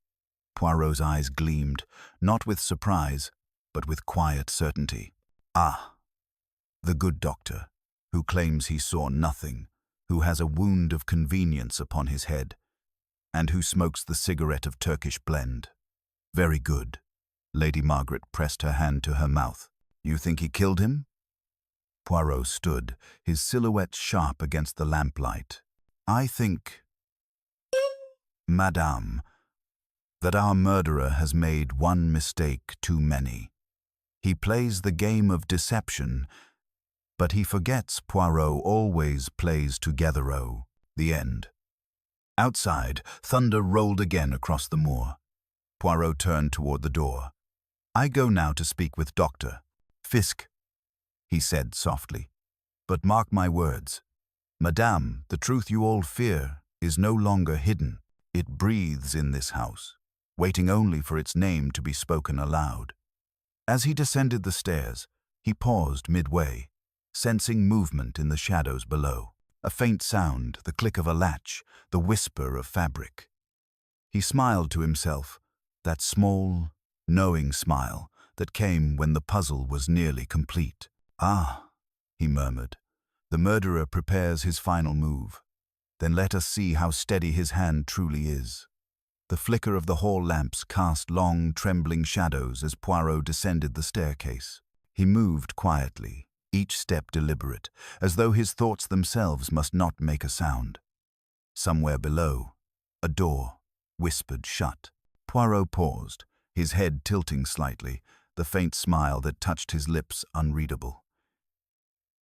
Poirot's eyes gleamed, not with surprise, but with quiet certainty. Ah, the good doctor, who claims he saw nothing, who has a wound of convenience upon his head. And who smokes the cigarette of Turkish blend? Very good. Lady Margaret pressed her hand to her mouth. You think he killed him? Poirot stood, his silhouette sharp against the lamplight. I think, Madame, that our murderer has made one mistake too many. He plays the game of deception, but he forgets Poirot always plays together-o. The end. Outside, thunder rolled again across the moor. Poirot turned toward the door. I go now to speak with Dr. Fisk, he said softly. But mark my words. Madame, the truth you all fear is no longer hidden. It breathes in this house, waiting only for its name to be spoken aloud. As he descended the stairs, he paused midway, sensing movement in the shadows below. A faint sound, the click of a latch, the whisper of fabric. He smiled to himself, that small, knowing smile that came when the puzzle was nearly complete. Ah, he murmured, the murderer prepares his final move. Then let us see how steady his hand truly is. The flicker of the hall lamps cast long, trembling shadows as Poirot descended the staircase. He moved quietly, each step deliberate, as though his thoughts themselves must not make a sound. Somewhere below, a door whispered shut. Poirot paused, his head tilting slightly, the faint smile that touched his lips unreadable.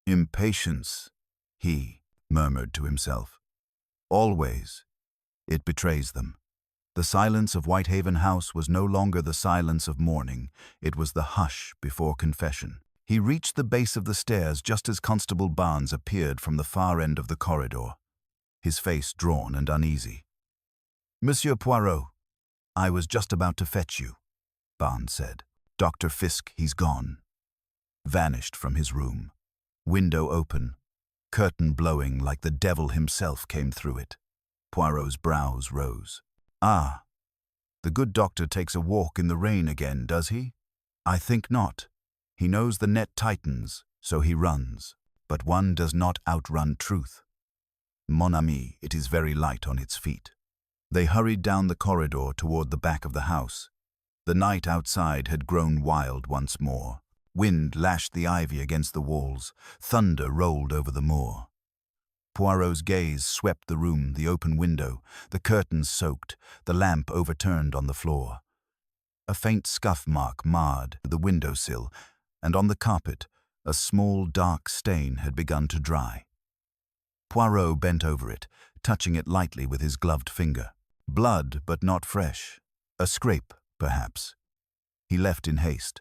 Impatience, he murmured to himself. Always. It betrays them. The silence of Whitehaven House was no longer the silence of mourning, it was the hush before confession. He reached the base of the stairs just as Constable Barnes appeared from the far end of the corridor, his face drawn and uneasy. Monsieur Poirot, I was just about to fetch you, Barnes said. Dr. Fisk, he's gone. Vanished from his room. Window open, curtain blowing like the devil himself came through it. Poirot's brows rose. Ah, the good doctor takes a walk in the rain again, does he? I think not. He knows the net tightens, so he runs. But one does not outrun truth. Mon ami, it is very light on its feet. They hurried down the corridor toward the back of the house. The night outside had grown wild once more. Wind lashed the ivy against the walls. Thunder rolled over the moor. Poirot's gaze swept the room, the open window, the curtains soaked, the lamp overturned on the floor. A faint scuff mark marred the windowsill, and on the carpet, a small dark stain had begun to dry. Poirot bent over it, touching it lightly with his gloved finger. Blood, but not fresh. A scrape, perhaps. He left in haste.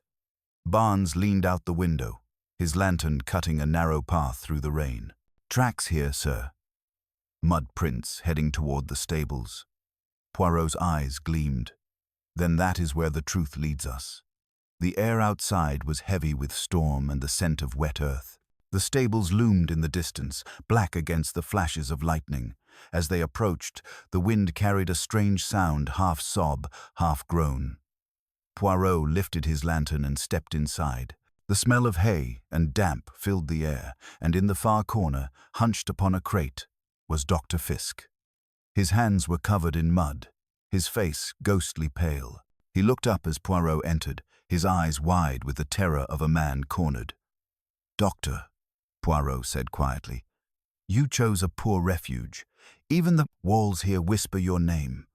Barnes leaned out the window, his lantern cutting a narrow path through the rain. Tracks here, sir. Mud prints heading toward the stables. Poirot's eyes gleamed. Then that is where the truth leads us. The air outside was heavy with storm and the scent of wet earth. The stables loomed in the distance, black against the flashes of lightning. As they approached, the wind carried a strange sound, half sob, half groan. Poirot lifted his lantern and stepped inside. The smell of hay and damp filled the air, and in the far corner, hunched upon a crate, was Dr. Fisk. His hands were covered in mud, his face ghostly pale. He looked up as Poirot entered, his eyes wide with the terror of a man cornered. Doctor, Poirot said quietly, you chose a poor refuge. Even the walls here whisper your name.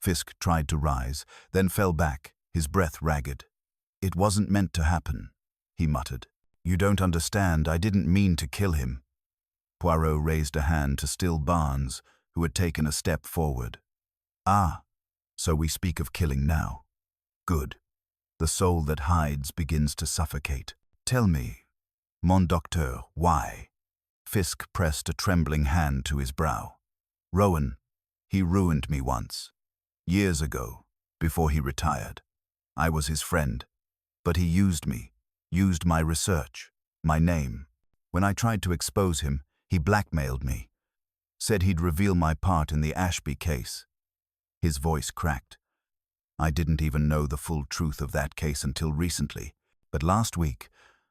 Fisk tried to rise, then fell back, his breath ragged. It wasn't meant to happen, he muttered. You don't understand, I didn't mean to kill him. Poirot raised a hand to still Barnes, who had taken a step forward. Ah, so we speak of killing now. Good. The soul that hides begins to suffocate. Tell me, mon docteur, why? Fisk pressed a trembling hand to his brow. Rowan, he ruined me once. Years ago, before he retired. I was his friend, but he used me, used my research, my name. When I tried to expose him, he blackmailed me. Said he'd reveal my part in the Ashby case. His voice cracked. I didn't even know the full truth of that case until recently, but last week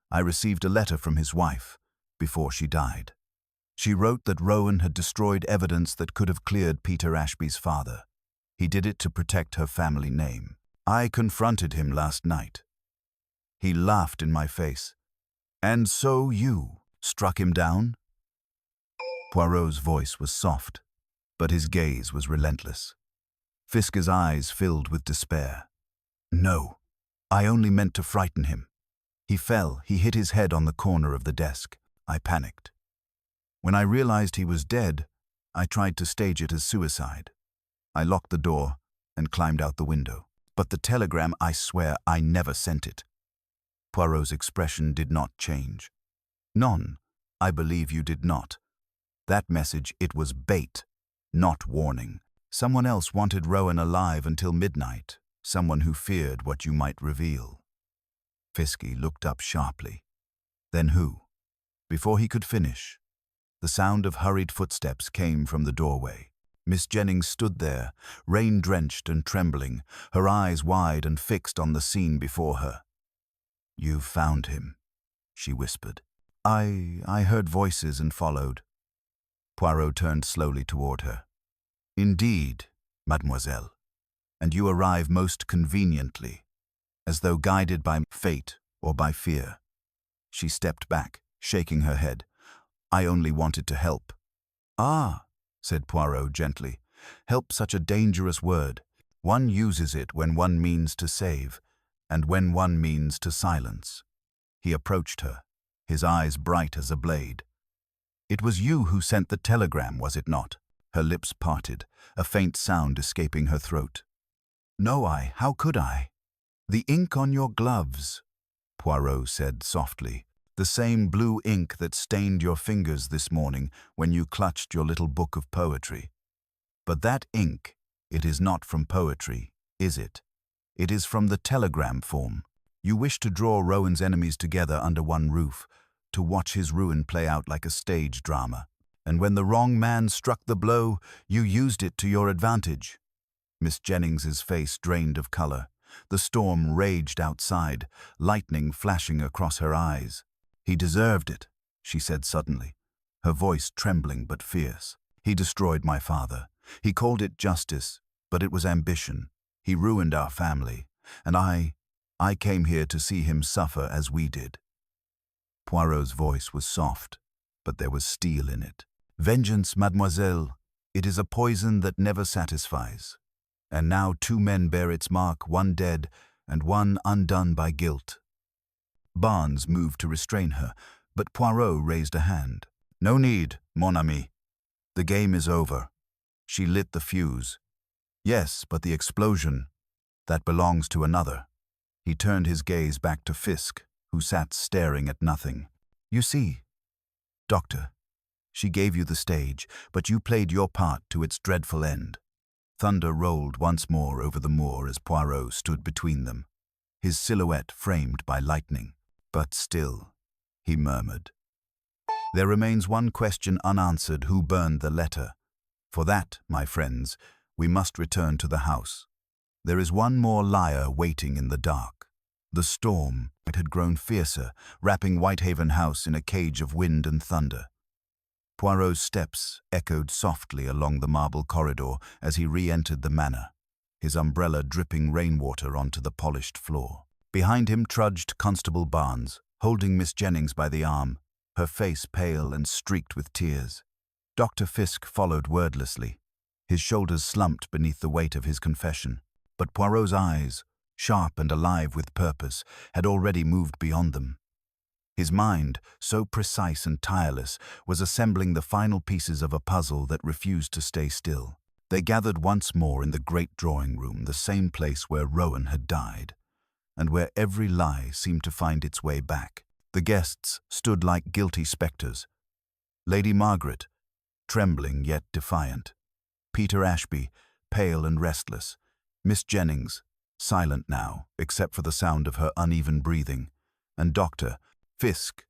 I received a letter from his wife before she died. She wrote that Rowan had destroyed evidence that could have cleared Peter Ashby's father. He did it to protect her family name. I confronted him last night. He laughed in my face. And so you struck him down? Poirot's voice was soft, but his gaze was relentless. Fisker's eyes filled with despair. No, I only meant to frighten him. He fell, he hit his head on the corner of the desk. I panicked. When I realized he was dead, I tried to stage it as suicide. I locked the door and climbed out the window. But the telegram, I swear, I never sent it. Poirot's expression did not change. None, I believe you did not. That message, it was bait, not warning. Someone else wanted Rowan alive until midnight, someone who feared what you might reveal. Fiske looked up sharply. Then who? Before he could finish, the sound of hurried footsteps came from the doorway. Miss Jennings stood there, rain-drenched and trembling, her eyes wide and fixed on the scene before her. "You've found him," she whispered. I heard voices and followed." Poirot turned slowly toward her. "Indeed, mademoiselle, and you arrive most conveniently, as though guided by fate or by fear." She stepped back, shaking her head. "I only wanted to help." "Ah," said Poirot gently, "help, such a dangerous word. One uses it when one means to save, and when one means to silence." He approached her, his eyes bright as a blade. "It was you who sent the telegram, was it not?" Her lips parted, a faint sound escaping her throat. "No, how could I?" "The ink on your gloves," Poirot said softly. "The same blue ink that stained your fingers this morning when you clutched your little book of poetry. But that ink, it is not from poetry, is it? It is from the telegram form. You wish to draw Rowan's enemies together under one roof, to watch his ruin play out like a stage drama. And when the wrong man struck the blow, you used it to your advantage." Miss Jennings's face drained of color. The storm raged outside, lightning flashing across her eyes. "He deserved it," she said suddenly, her voice trembling but fierce. "He destroyed my father. He called it justice, but it was ambition. He ruined our family, and I came here to see him suffer as we did." Poirot's voice was soft, but there was steel in it. "Vengeance, mademoiselle, it is a poison that never satisfies. And now 2 men bear its mark, one dead and one undone by guilt." Barnes moved to restrain her, but Poirot raised a hand. "No need, mon ami. The game is over." She lit the fuse. "Yes, but the explosion, that belongs to another." He turned his gaze back to Fiske, who sat staring at nothing. "You see, Doctor, she gave you the stage, but you played your part to its dreadful end." Thunder rolled once more over the moor as Poirot stood between them, his silhouette framed by lightning. "But still," he murmured, "there remains one question unanswered: who burned the letter? For that, my friends, we must return to the house. There is one more liar waiting in the dark." The storm, it had grown fiercer, wrapping Whitehaven House in a cage of wind and thunder. Poirot's steps echoed softly along the marble corridor as he re-entered the manor, his umbrella dripping rainwater onto the polished floor. Behind him trudged Constable Barnes, holding Miss Jennings by the arm, her face pale and streaked with tears. Dr. Fiske followed wordlessly, his shoulders slumped beneath the weight of his confession. But Poirot's eyes, sharp and alive with purpose, had already moved beyond them. His mind, so precise and tireless, was assembling the final pieces of a puzzle that refused to stay still. They gathered once more in the great drawing room, the same place where Rowan had died, and where every lie seemed to find its way back. The guests stood like guilty spectres. Lady Margaret, trembling yet defiant. Peter Ashby, pale and restless. Miss Jennings, silent now, except for the sound of her uneven breathing. And Dr. Fiske,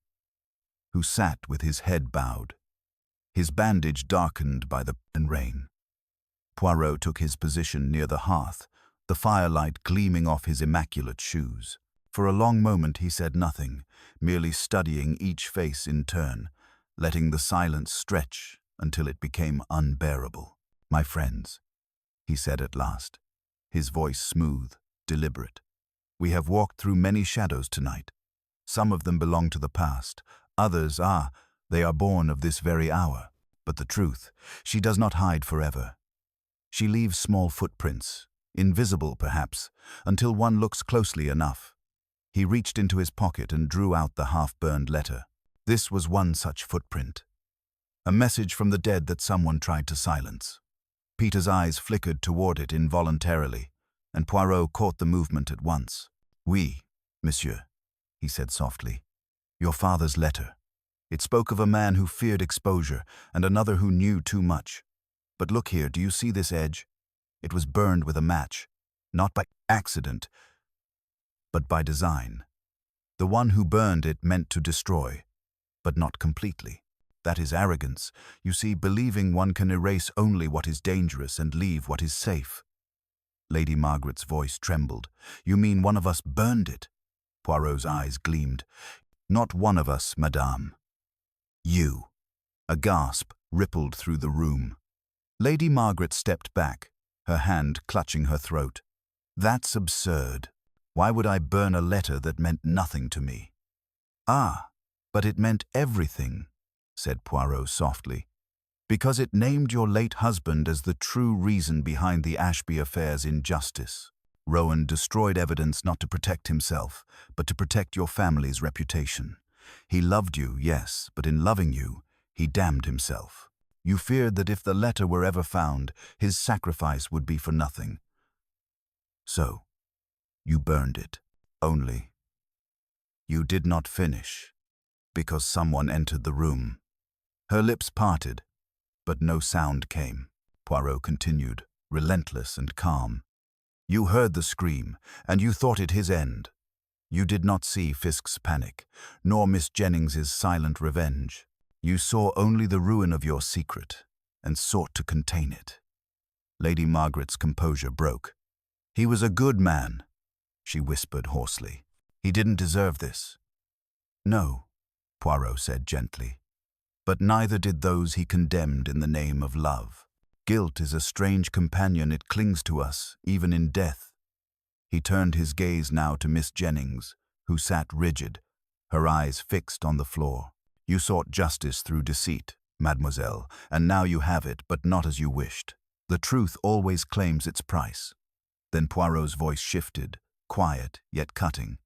who sat with his head bowed, his bandage darkened by the rain. Poirot took his position near the hearth, the firelight gleaming off his immaculate shoes. For a long moment he said nothing, merely studying each face in turn, letting the silence stretch until it became unbearable. "My friends," he said at last, his voice smooth, deliberate. "We have walked through many shadows tonight. Some of them belong to the past, others, they are born of this very hour. But the truth, she does not hide forever. She leaves small footprints, invisible perhaps, until one looks closely enough." He reached into his pocket and drew out the half-burned letter. This was one such footprint. A message from the dead that someone tried to silence. Peter's eyes flickered toward it involuntarily, and Poirot caught the movement at once. "Oui, monsieur," he said softly. "Your father's letter. It spoke of a man who feared exposure and another who knew too much. But look here, do you see this edge? It was burned with a match, not by accident, but by design. The one who burned it meant to destroy, but not completely. That is arrogance, you see, believing one can erase only what is dangerous and leave what is safe." Lady Margaret's voice trembled. "You mean one of us burned it?" Poirot's eyes gleamed. "Not one of us, madame. You." A gasp rippled through the room. Lady Margaret stepped back, her hand clutching her throat. "That's absurd. Why would I burn a letter that meant nothing to me?" "Ah, but it meant everything," said Poirot softly, "because it named your late husband as the true reason behind the Ashby affair's injustice. Rowan destroyed evidence not to protect himself, but to protect your family's reputation. He loved you, yes, but in loving you, he damned himself. You feared that if the letter were ever found, his sacrifice would be for nothing. So, you burned it. Only, you did not finish, because someone entered the room." Her lips parted, but no sound came. Poirot continued, relentless and calm. "You heard the scream, and you thought it his end. You did not see Fisk's panic, nor Miss Jennings's silent revenge. You saw only the ruin of your secret, and sought to contain it." Lady Margaret's composure broke. "He was a good man," she whispered hoarsely. "He didn't deserve this." "No," Poirot said gently. "But neither did those he condemned in the name of love. Guilt is a strange companion, it clings to us, even in death." He turned his gaze now to Miss Jennings, who sat rigid, her eyes fixed on the floor. "You sought justice through deceit, mademoiselle, and now you have it, but not as you wished. The truth always claims its price." Then Poirot's voice shifted, quiet yet cutting.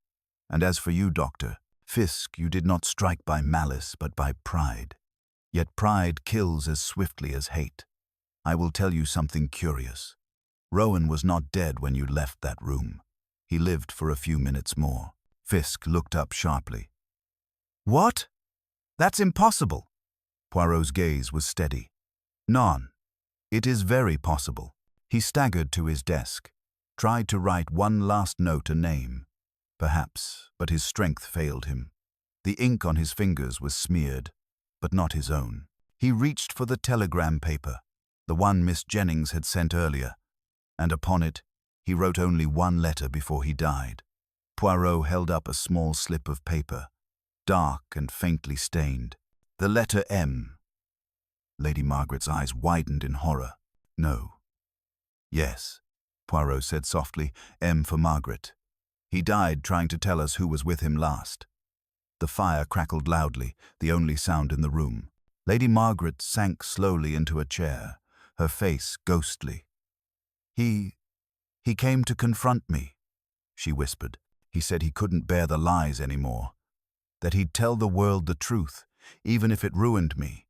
"And as for you, Doctor, Fisk, you did not strike by malice, but by pride. Yet pride kills as swiftly as hate. I will tell you something curious. Rowan was not dead when you left that room. He lived for a few minutes more." Fisk looked up sharply. "What? That's impossible." Poirot's gaze was steady. "Non. It is very possible." He staggered to his desk, tried to write one last note, a name. Perhaps, but his strength failed him. The ink on his fingers was smeared, but not his own. He reached for the telegram paper, the one Miss Jennings had sent earlier, and upon it he wrote only one letter before he died. Poirot held up a small slip of paper, dark and faintly stained. The letter M. Lady Margaret's eyes widened in horror. "No." "Yes," Poirot said softly, "M for Margaret. He died trying to tell us who was with him last." The fire crackled loudly, the only sound in the room. Lady Margaret sank slowly into a chair, her face ghostly. He came to confront me," she whispered. "He said he couldn't bear the lies anymore, that he'd tell the world the truth, even if it ruined me.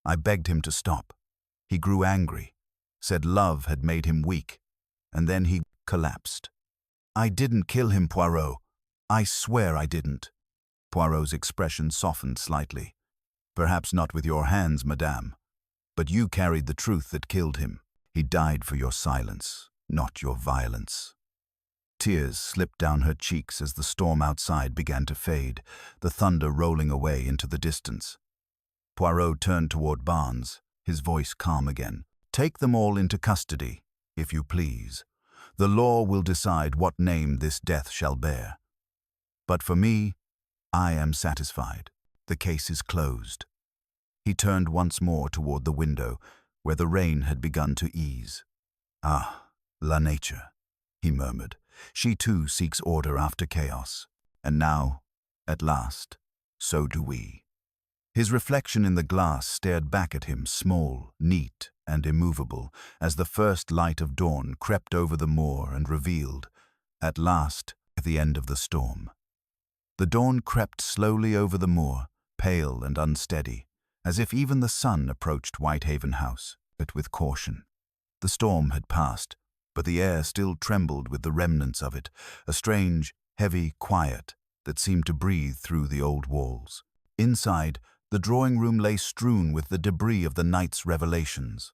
I begged him to stop. He grew angry, said love had made him weak, and then he collapsed. I didn't kill him, Poirot. I swear I didn't." Poirot's expression softened slightly. "Perhaps not with your hands, madame, but you carried the truth that killed him. He died for your silence, not your violence." Tears slipped down her cheeks as the storm outside began to fade, the thunder rolling away into the distance. Poirot turned toward Barnes, his voice calm again. "Take them all into custody, if you please. The law will decide what name this death shall bear. But for me, I am satisfied. The case is closed." He turned once more toward the window, where the rain had begun to ease. Ah, la nature, he murmured. She too seeks order after chaos. And now, at last, so do we. His reflection in the glass stared back at him, small, neat, and immovable, as the first light of dawn crept over the moor and revealed, at last, the end of the storm. The dawn crept slowly over the moor, pale and unsteady, as if even the sun approached Whitehaven House, but with caution. The storm had passed, but the air still trembled with the remnants of it, a strange, heavy quiet that seemed to breathe through the old walls. Inside, the drawing-room lay strewn with the debris of the night's revelations.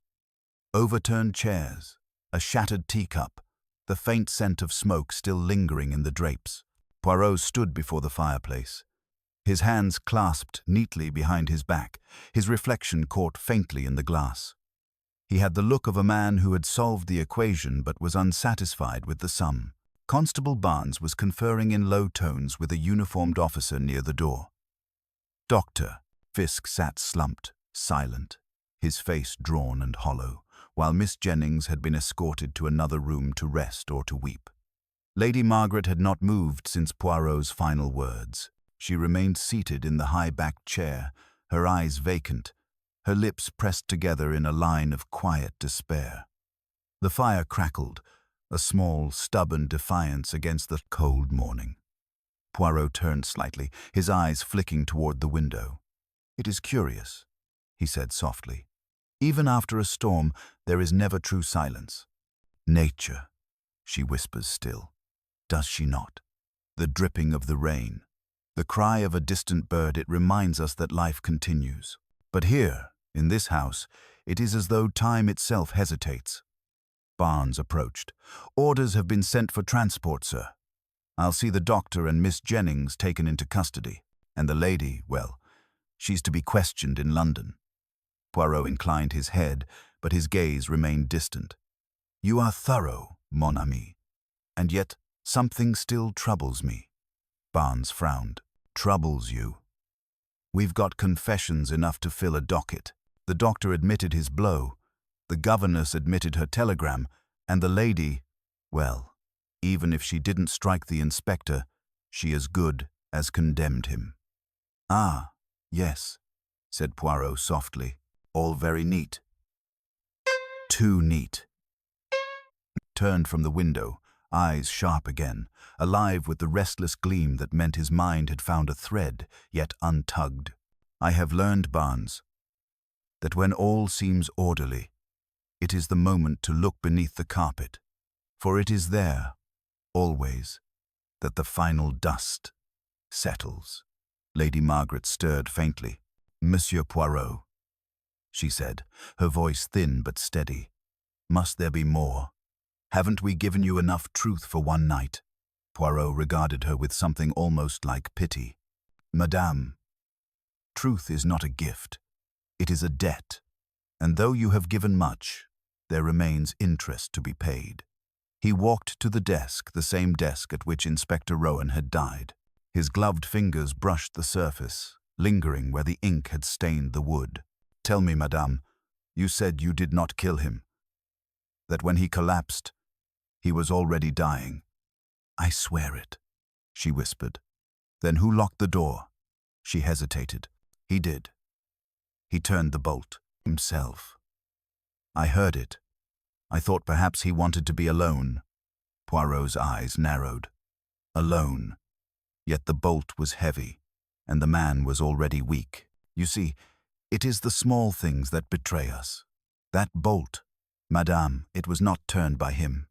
Overturned chairs, a shattered teacup, the faint scent of smoke still lingering in the drapes. Poirot stood before the fireplace, his hands clasped neatly behind his back, his reflection caught faintly in the glass. He had the look of a man who had solved the equation but was unsatisfied with the sum. Constable Barnes was conferring in low tones with a uniformed officer near the door. Doctor Fisk sat slumped, silent, his face drawn and hollow, while Miss Jennings had been escorted to another room to rest or to weep. Lady Margaret had not moved since Poirot's final words. She remained seated in the high-backed chair, her eyes vacant, her lips pressed together in a line of quiet despair. The fire crackled, a small, stubborn defiance against the cold morning. Poirot turned slightly, his eyes flicking toward the window. "It is curious," he said softly. "Even after a storm, there is never true silence. Nature," she whispers still. Does she not? The dripping of the rain, the cry of a distant bird, it reminds us that life continues. But here, in this house, it is as though time itself hesitates. Barnes approached. "Orders have been sent for transport, sir. I'll see the doctor and Miss Jennings taken into custody. And the lady, well, she's to be questioned in London." Poirot inclined his head, but his gaze remained distant. "You are thorough, mon ami. And yet something still troubles me." Barnes frowned. "Troubles you?" "We've got confessions enough to fill a docket. The doctor admitted his blow. The governess admitted her telegram. And the lady, well, even if she didn't strike the inspector, she as good as condemned him." "Ah, yes," said Poirot softly. "All very neat." "Too neat." Turned from the window, eyes sharp again, alive with the restless gleam that meant his mind had found a thread, yet untugged. "I have learned, Barnes, that when all seems orderly, it is the moment to look beneath the carpet, for it is there, always, that the final dust settles." Lady Margaret stirred faintly. "Monsieur Poirot," she said, her voice thin but steady. "Must there be more? Haven't we given you enough truth for one night?" Poirot regarded her with something almost like pity. "Madame, truth is not a gift. It is a debt. And though you have given much, there remains interest to be paid." He walked to the desk, the same desk at which Inspector Rowan had died. His gloved fingers brushed the surface, lingering where the ink had stained the wood. "Tell me, madame, you said you did not kill him. That when he collapsed, he was already dying." "I swear it," she whispered. "Then who locked the door?" She hesitated. "He did. He turned the bolt himself. I heard it. I thought perhaps he wanted to be alone." Poirot's eyes narrowed. Alone. Yet the bolt was heavy, and the man was already weak. "You see, it is the small things that betray us. That bolt, madame, it was not turned by him.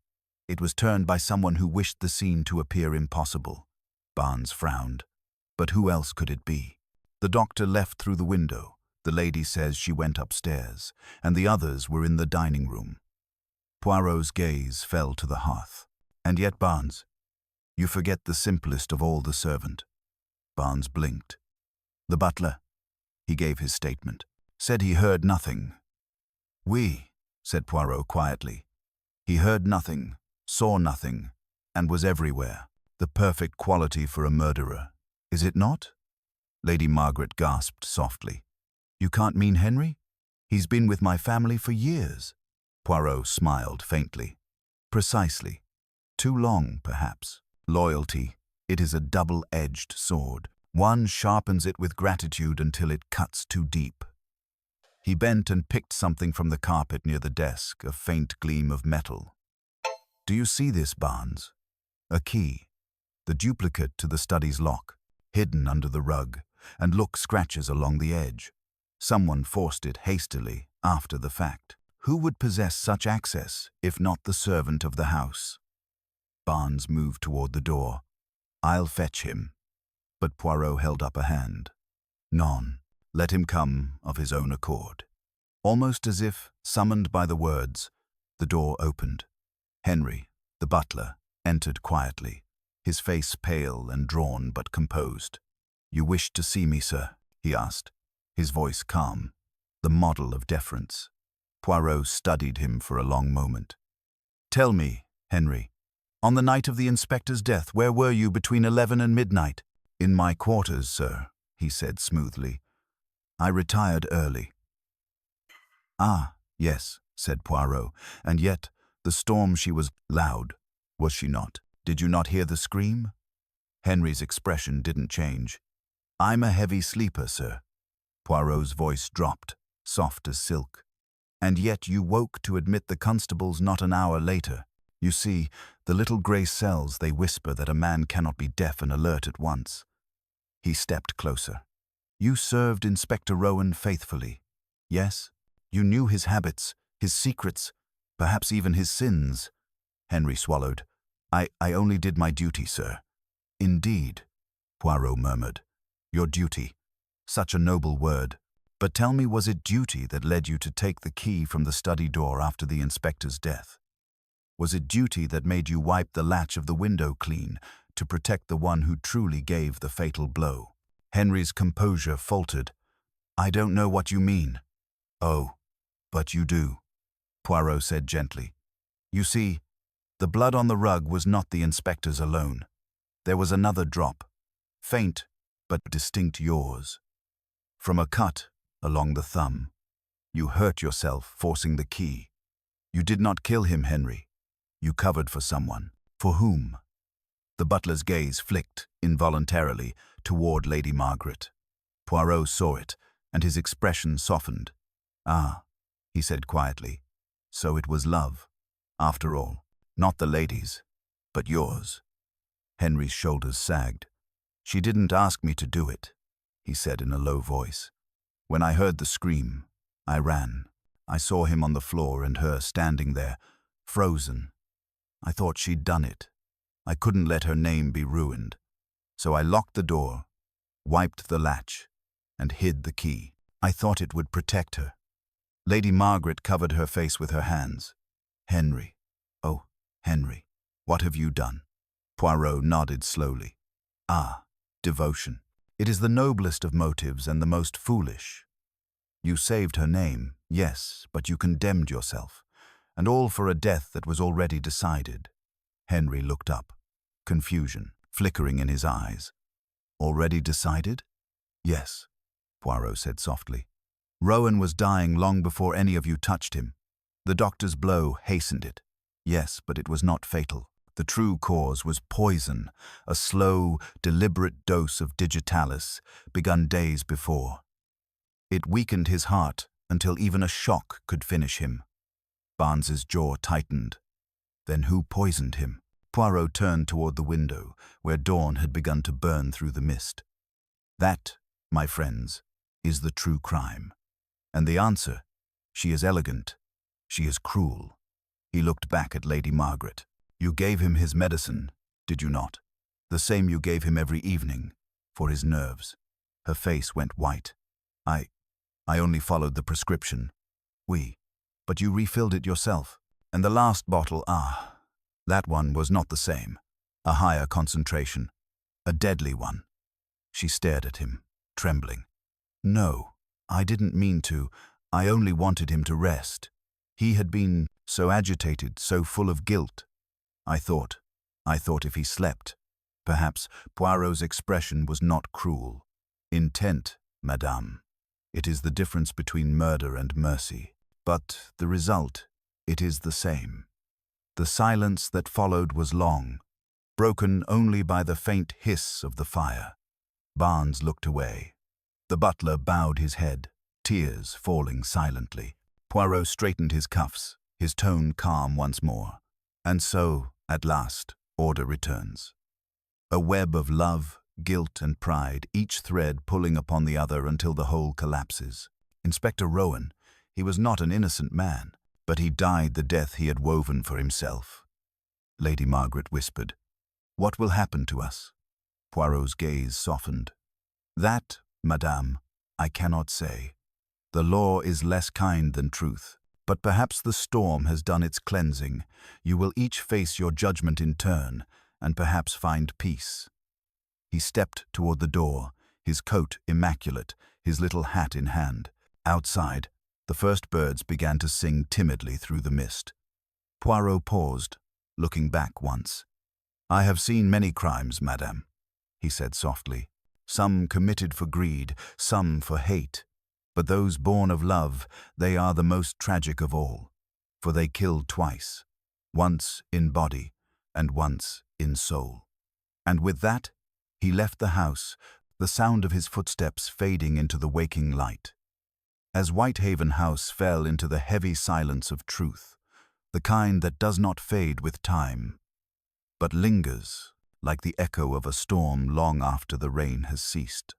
It was turned by someone who wished the scene to appear impossible." Barnes frowned. "But who else could it be?" "The doctor left through the window. The lady says she went upstairs, and the others were in the dining room." Poirot's gaze fell to the hearth. "And yet, Barnes, you forget the simplest of all, the servant." Barnes blinked. "The butler," he gave his statement, "said he heard nothing." "Oui," said Poirot quietly. "He heard nothing, saw nothing, and was everywhere. The perfect quality for a murderer. Is it not?" Lady Margaret gasped softly. "You can't mean Henry? He's been with my family for years." Poirot smiled faintly. Precisely. Too long, perhaps. Loyalty, it is a double-edged sword. One sharpens it with gratitude until it cuts too deep. He bent and picked something from the carpet near the desk, a faint gleam of metal. Do you see this, Barnes? A key. The duplicate to the study's lock, hidden under the rug, and look, scratches along the edge. Someone forced it hastily, after the fact. Who would possess such access, if not the servant of the house? Barnes moved toward the door. I'll fetch him. But Poirot held up a hand. Non. Let him come of his own accord. Almost as if, summoned by the words, the door opened. Henry, the butler, entered quietly, his face pale and drawn but composed. You wished to see me, sir? He asked, his voice calm, the model of deference. Poirot studied him for a long moment. Tell me, Henry, on the night of the inspector's death, where were you between 11 and midnight? In my quarters, sir, he said smoothly. I retired early. Ah, yes, said Poirot, and yet, the storm, she was loud, was she not? Did you not hear the scream? Henry's expression didn't change. I'm a heavy sleeper, sir. Poirot's voice dropped, soft as silk. And yet you woke to admit the constables not an hour later. You see, the little grey cells, they whisper that a man cannot be deaf and alert at once. He stepped closer. You served Inspector Rowan faithfully. Yes, you knew his habits, his secrets, perhaps even his sins. Henry swallowed. I only did my duty, sir. Indeed, Poirot murmured. Your duty. Such a noble word. But tell me, was it duty that led you to take the key from the study door after the inspector's death? Was it duty that made you wipe the latch of the window clean to protect the one who truly gave the fatal blow? Henry's composure faltered. I don't know what you mean. Oh, but you do, Poirot said gently. You see, the blood on the rug was not the inspector's alone. There was another drop, faint but distinct yours. From a cut along the thumb. You hurt yourself forcing the key. You did not kill him, Henry. You covered for someone. For whom? The butler's gaze flicked, involuntarily, toward Lady Margaret. Poirot saw it, and his expression softened. Ah, he said quietly, so it was love. After all, not the lady's, but yours. Henry's shoulders sagged. She didn't ask me to do it, he said in a low voice. When I heard the scream, I ran. I saw him on the floor and her standing there, frozen. I thought she'd done it. I couldn't let her name be ruined. So I locked the door, wiped the latch, and hid the key. I thought it would protect her. Lady Margaret covered her face with her hands. Henry, oh, Henry, what have you done? Poirot nodded slowly. Ah, devotion. It is the noblest of motives and the most foolish. You saved her name, yes, but you condemned yourself, and all for a death that was already decided. Henry looked up, confusion flickering in his eyes. Already decided? Yes, Poirot said softly. Rowan was dying long before any of you touched him. The doctor's blow hastened it. Yes, but it was not fatal. The true cause was poison, a slow, deliberate dose of digitalis, begun days before. It weakened his heart until even a shock could finish him. Barnes's jaw tightened. Then who poisoned him? Poirot turned toward the window, where dawn had begun to burn through the mist. That, my friends, is the true crime. And the answer, she is elegant, she is cruel. He looked back at Lady Margaret. You gave him his medicine, did you not? The same you gave him every evening, for his nerves. Her face went white. I only followed the prescription. But you refilled it yourself. And the last bottle, that one was not the same. A higher concentration. A deadly one. She stared at him, trembling. No, I didn't mean to. I only wanted him to rest. He had been so agitated, so full of guilt. I thought if he slept. Perhaps Poirot's expression was not cruel. Intent, madame. It is the difference between murder and mercy. But the result, It is the same. The silence that followed was long, broken only by the faint hiss of the fire. Barnes looked away. The butler bowed his head, tears falling silently. Poirot straightened his cuffs, his tone calm once more. And so, at last, order returns. A web of love, guilt and pride, each thread pulling upon the other until the whole collapses. Inspector Rowan, he was not an innocent man, but he died the death he had woven for himself. Lady Margaret whispered, "What will happen to us?" Poirot's gaze softened. "That, madame, I cannot say. The law is less kind than truth, but perhaps the storm has done its cleansing. You will each face your judgment in turn, and perhaps find peace." He stepped toward the door, his coat immaculate, his little hat in hand. Outside, the first birds began to sing timidly through the mist. Poirot paused, looking back once. "I have seen many crimes, madame," he said softly. "Some committed for greed, some for hate. But those born of love, they are the most tragic of all, for they killed twice, once in body and once in soul." And with that, he left the house, the sound of his footsteps fading into the waking light. As Whitehaven House fell into the heavy silence of truth, the kind that does not fade with time, but lingers like the echo of a storm long after the rain has ceased.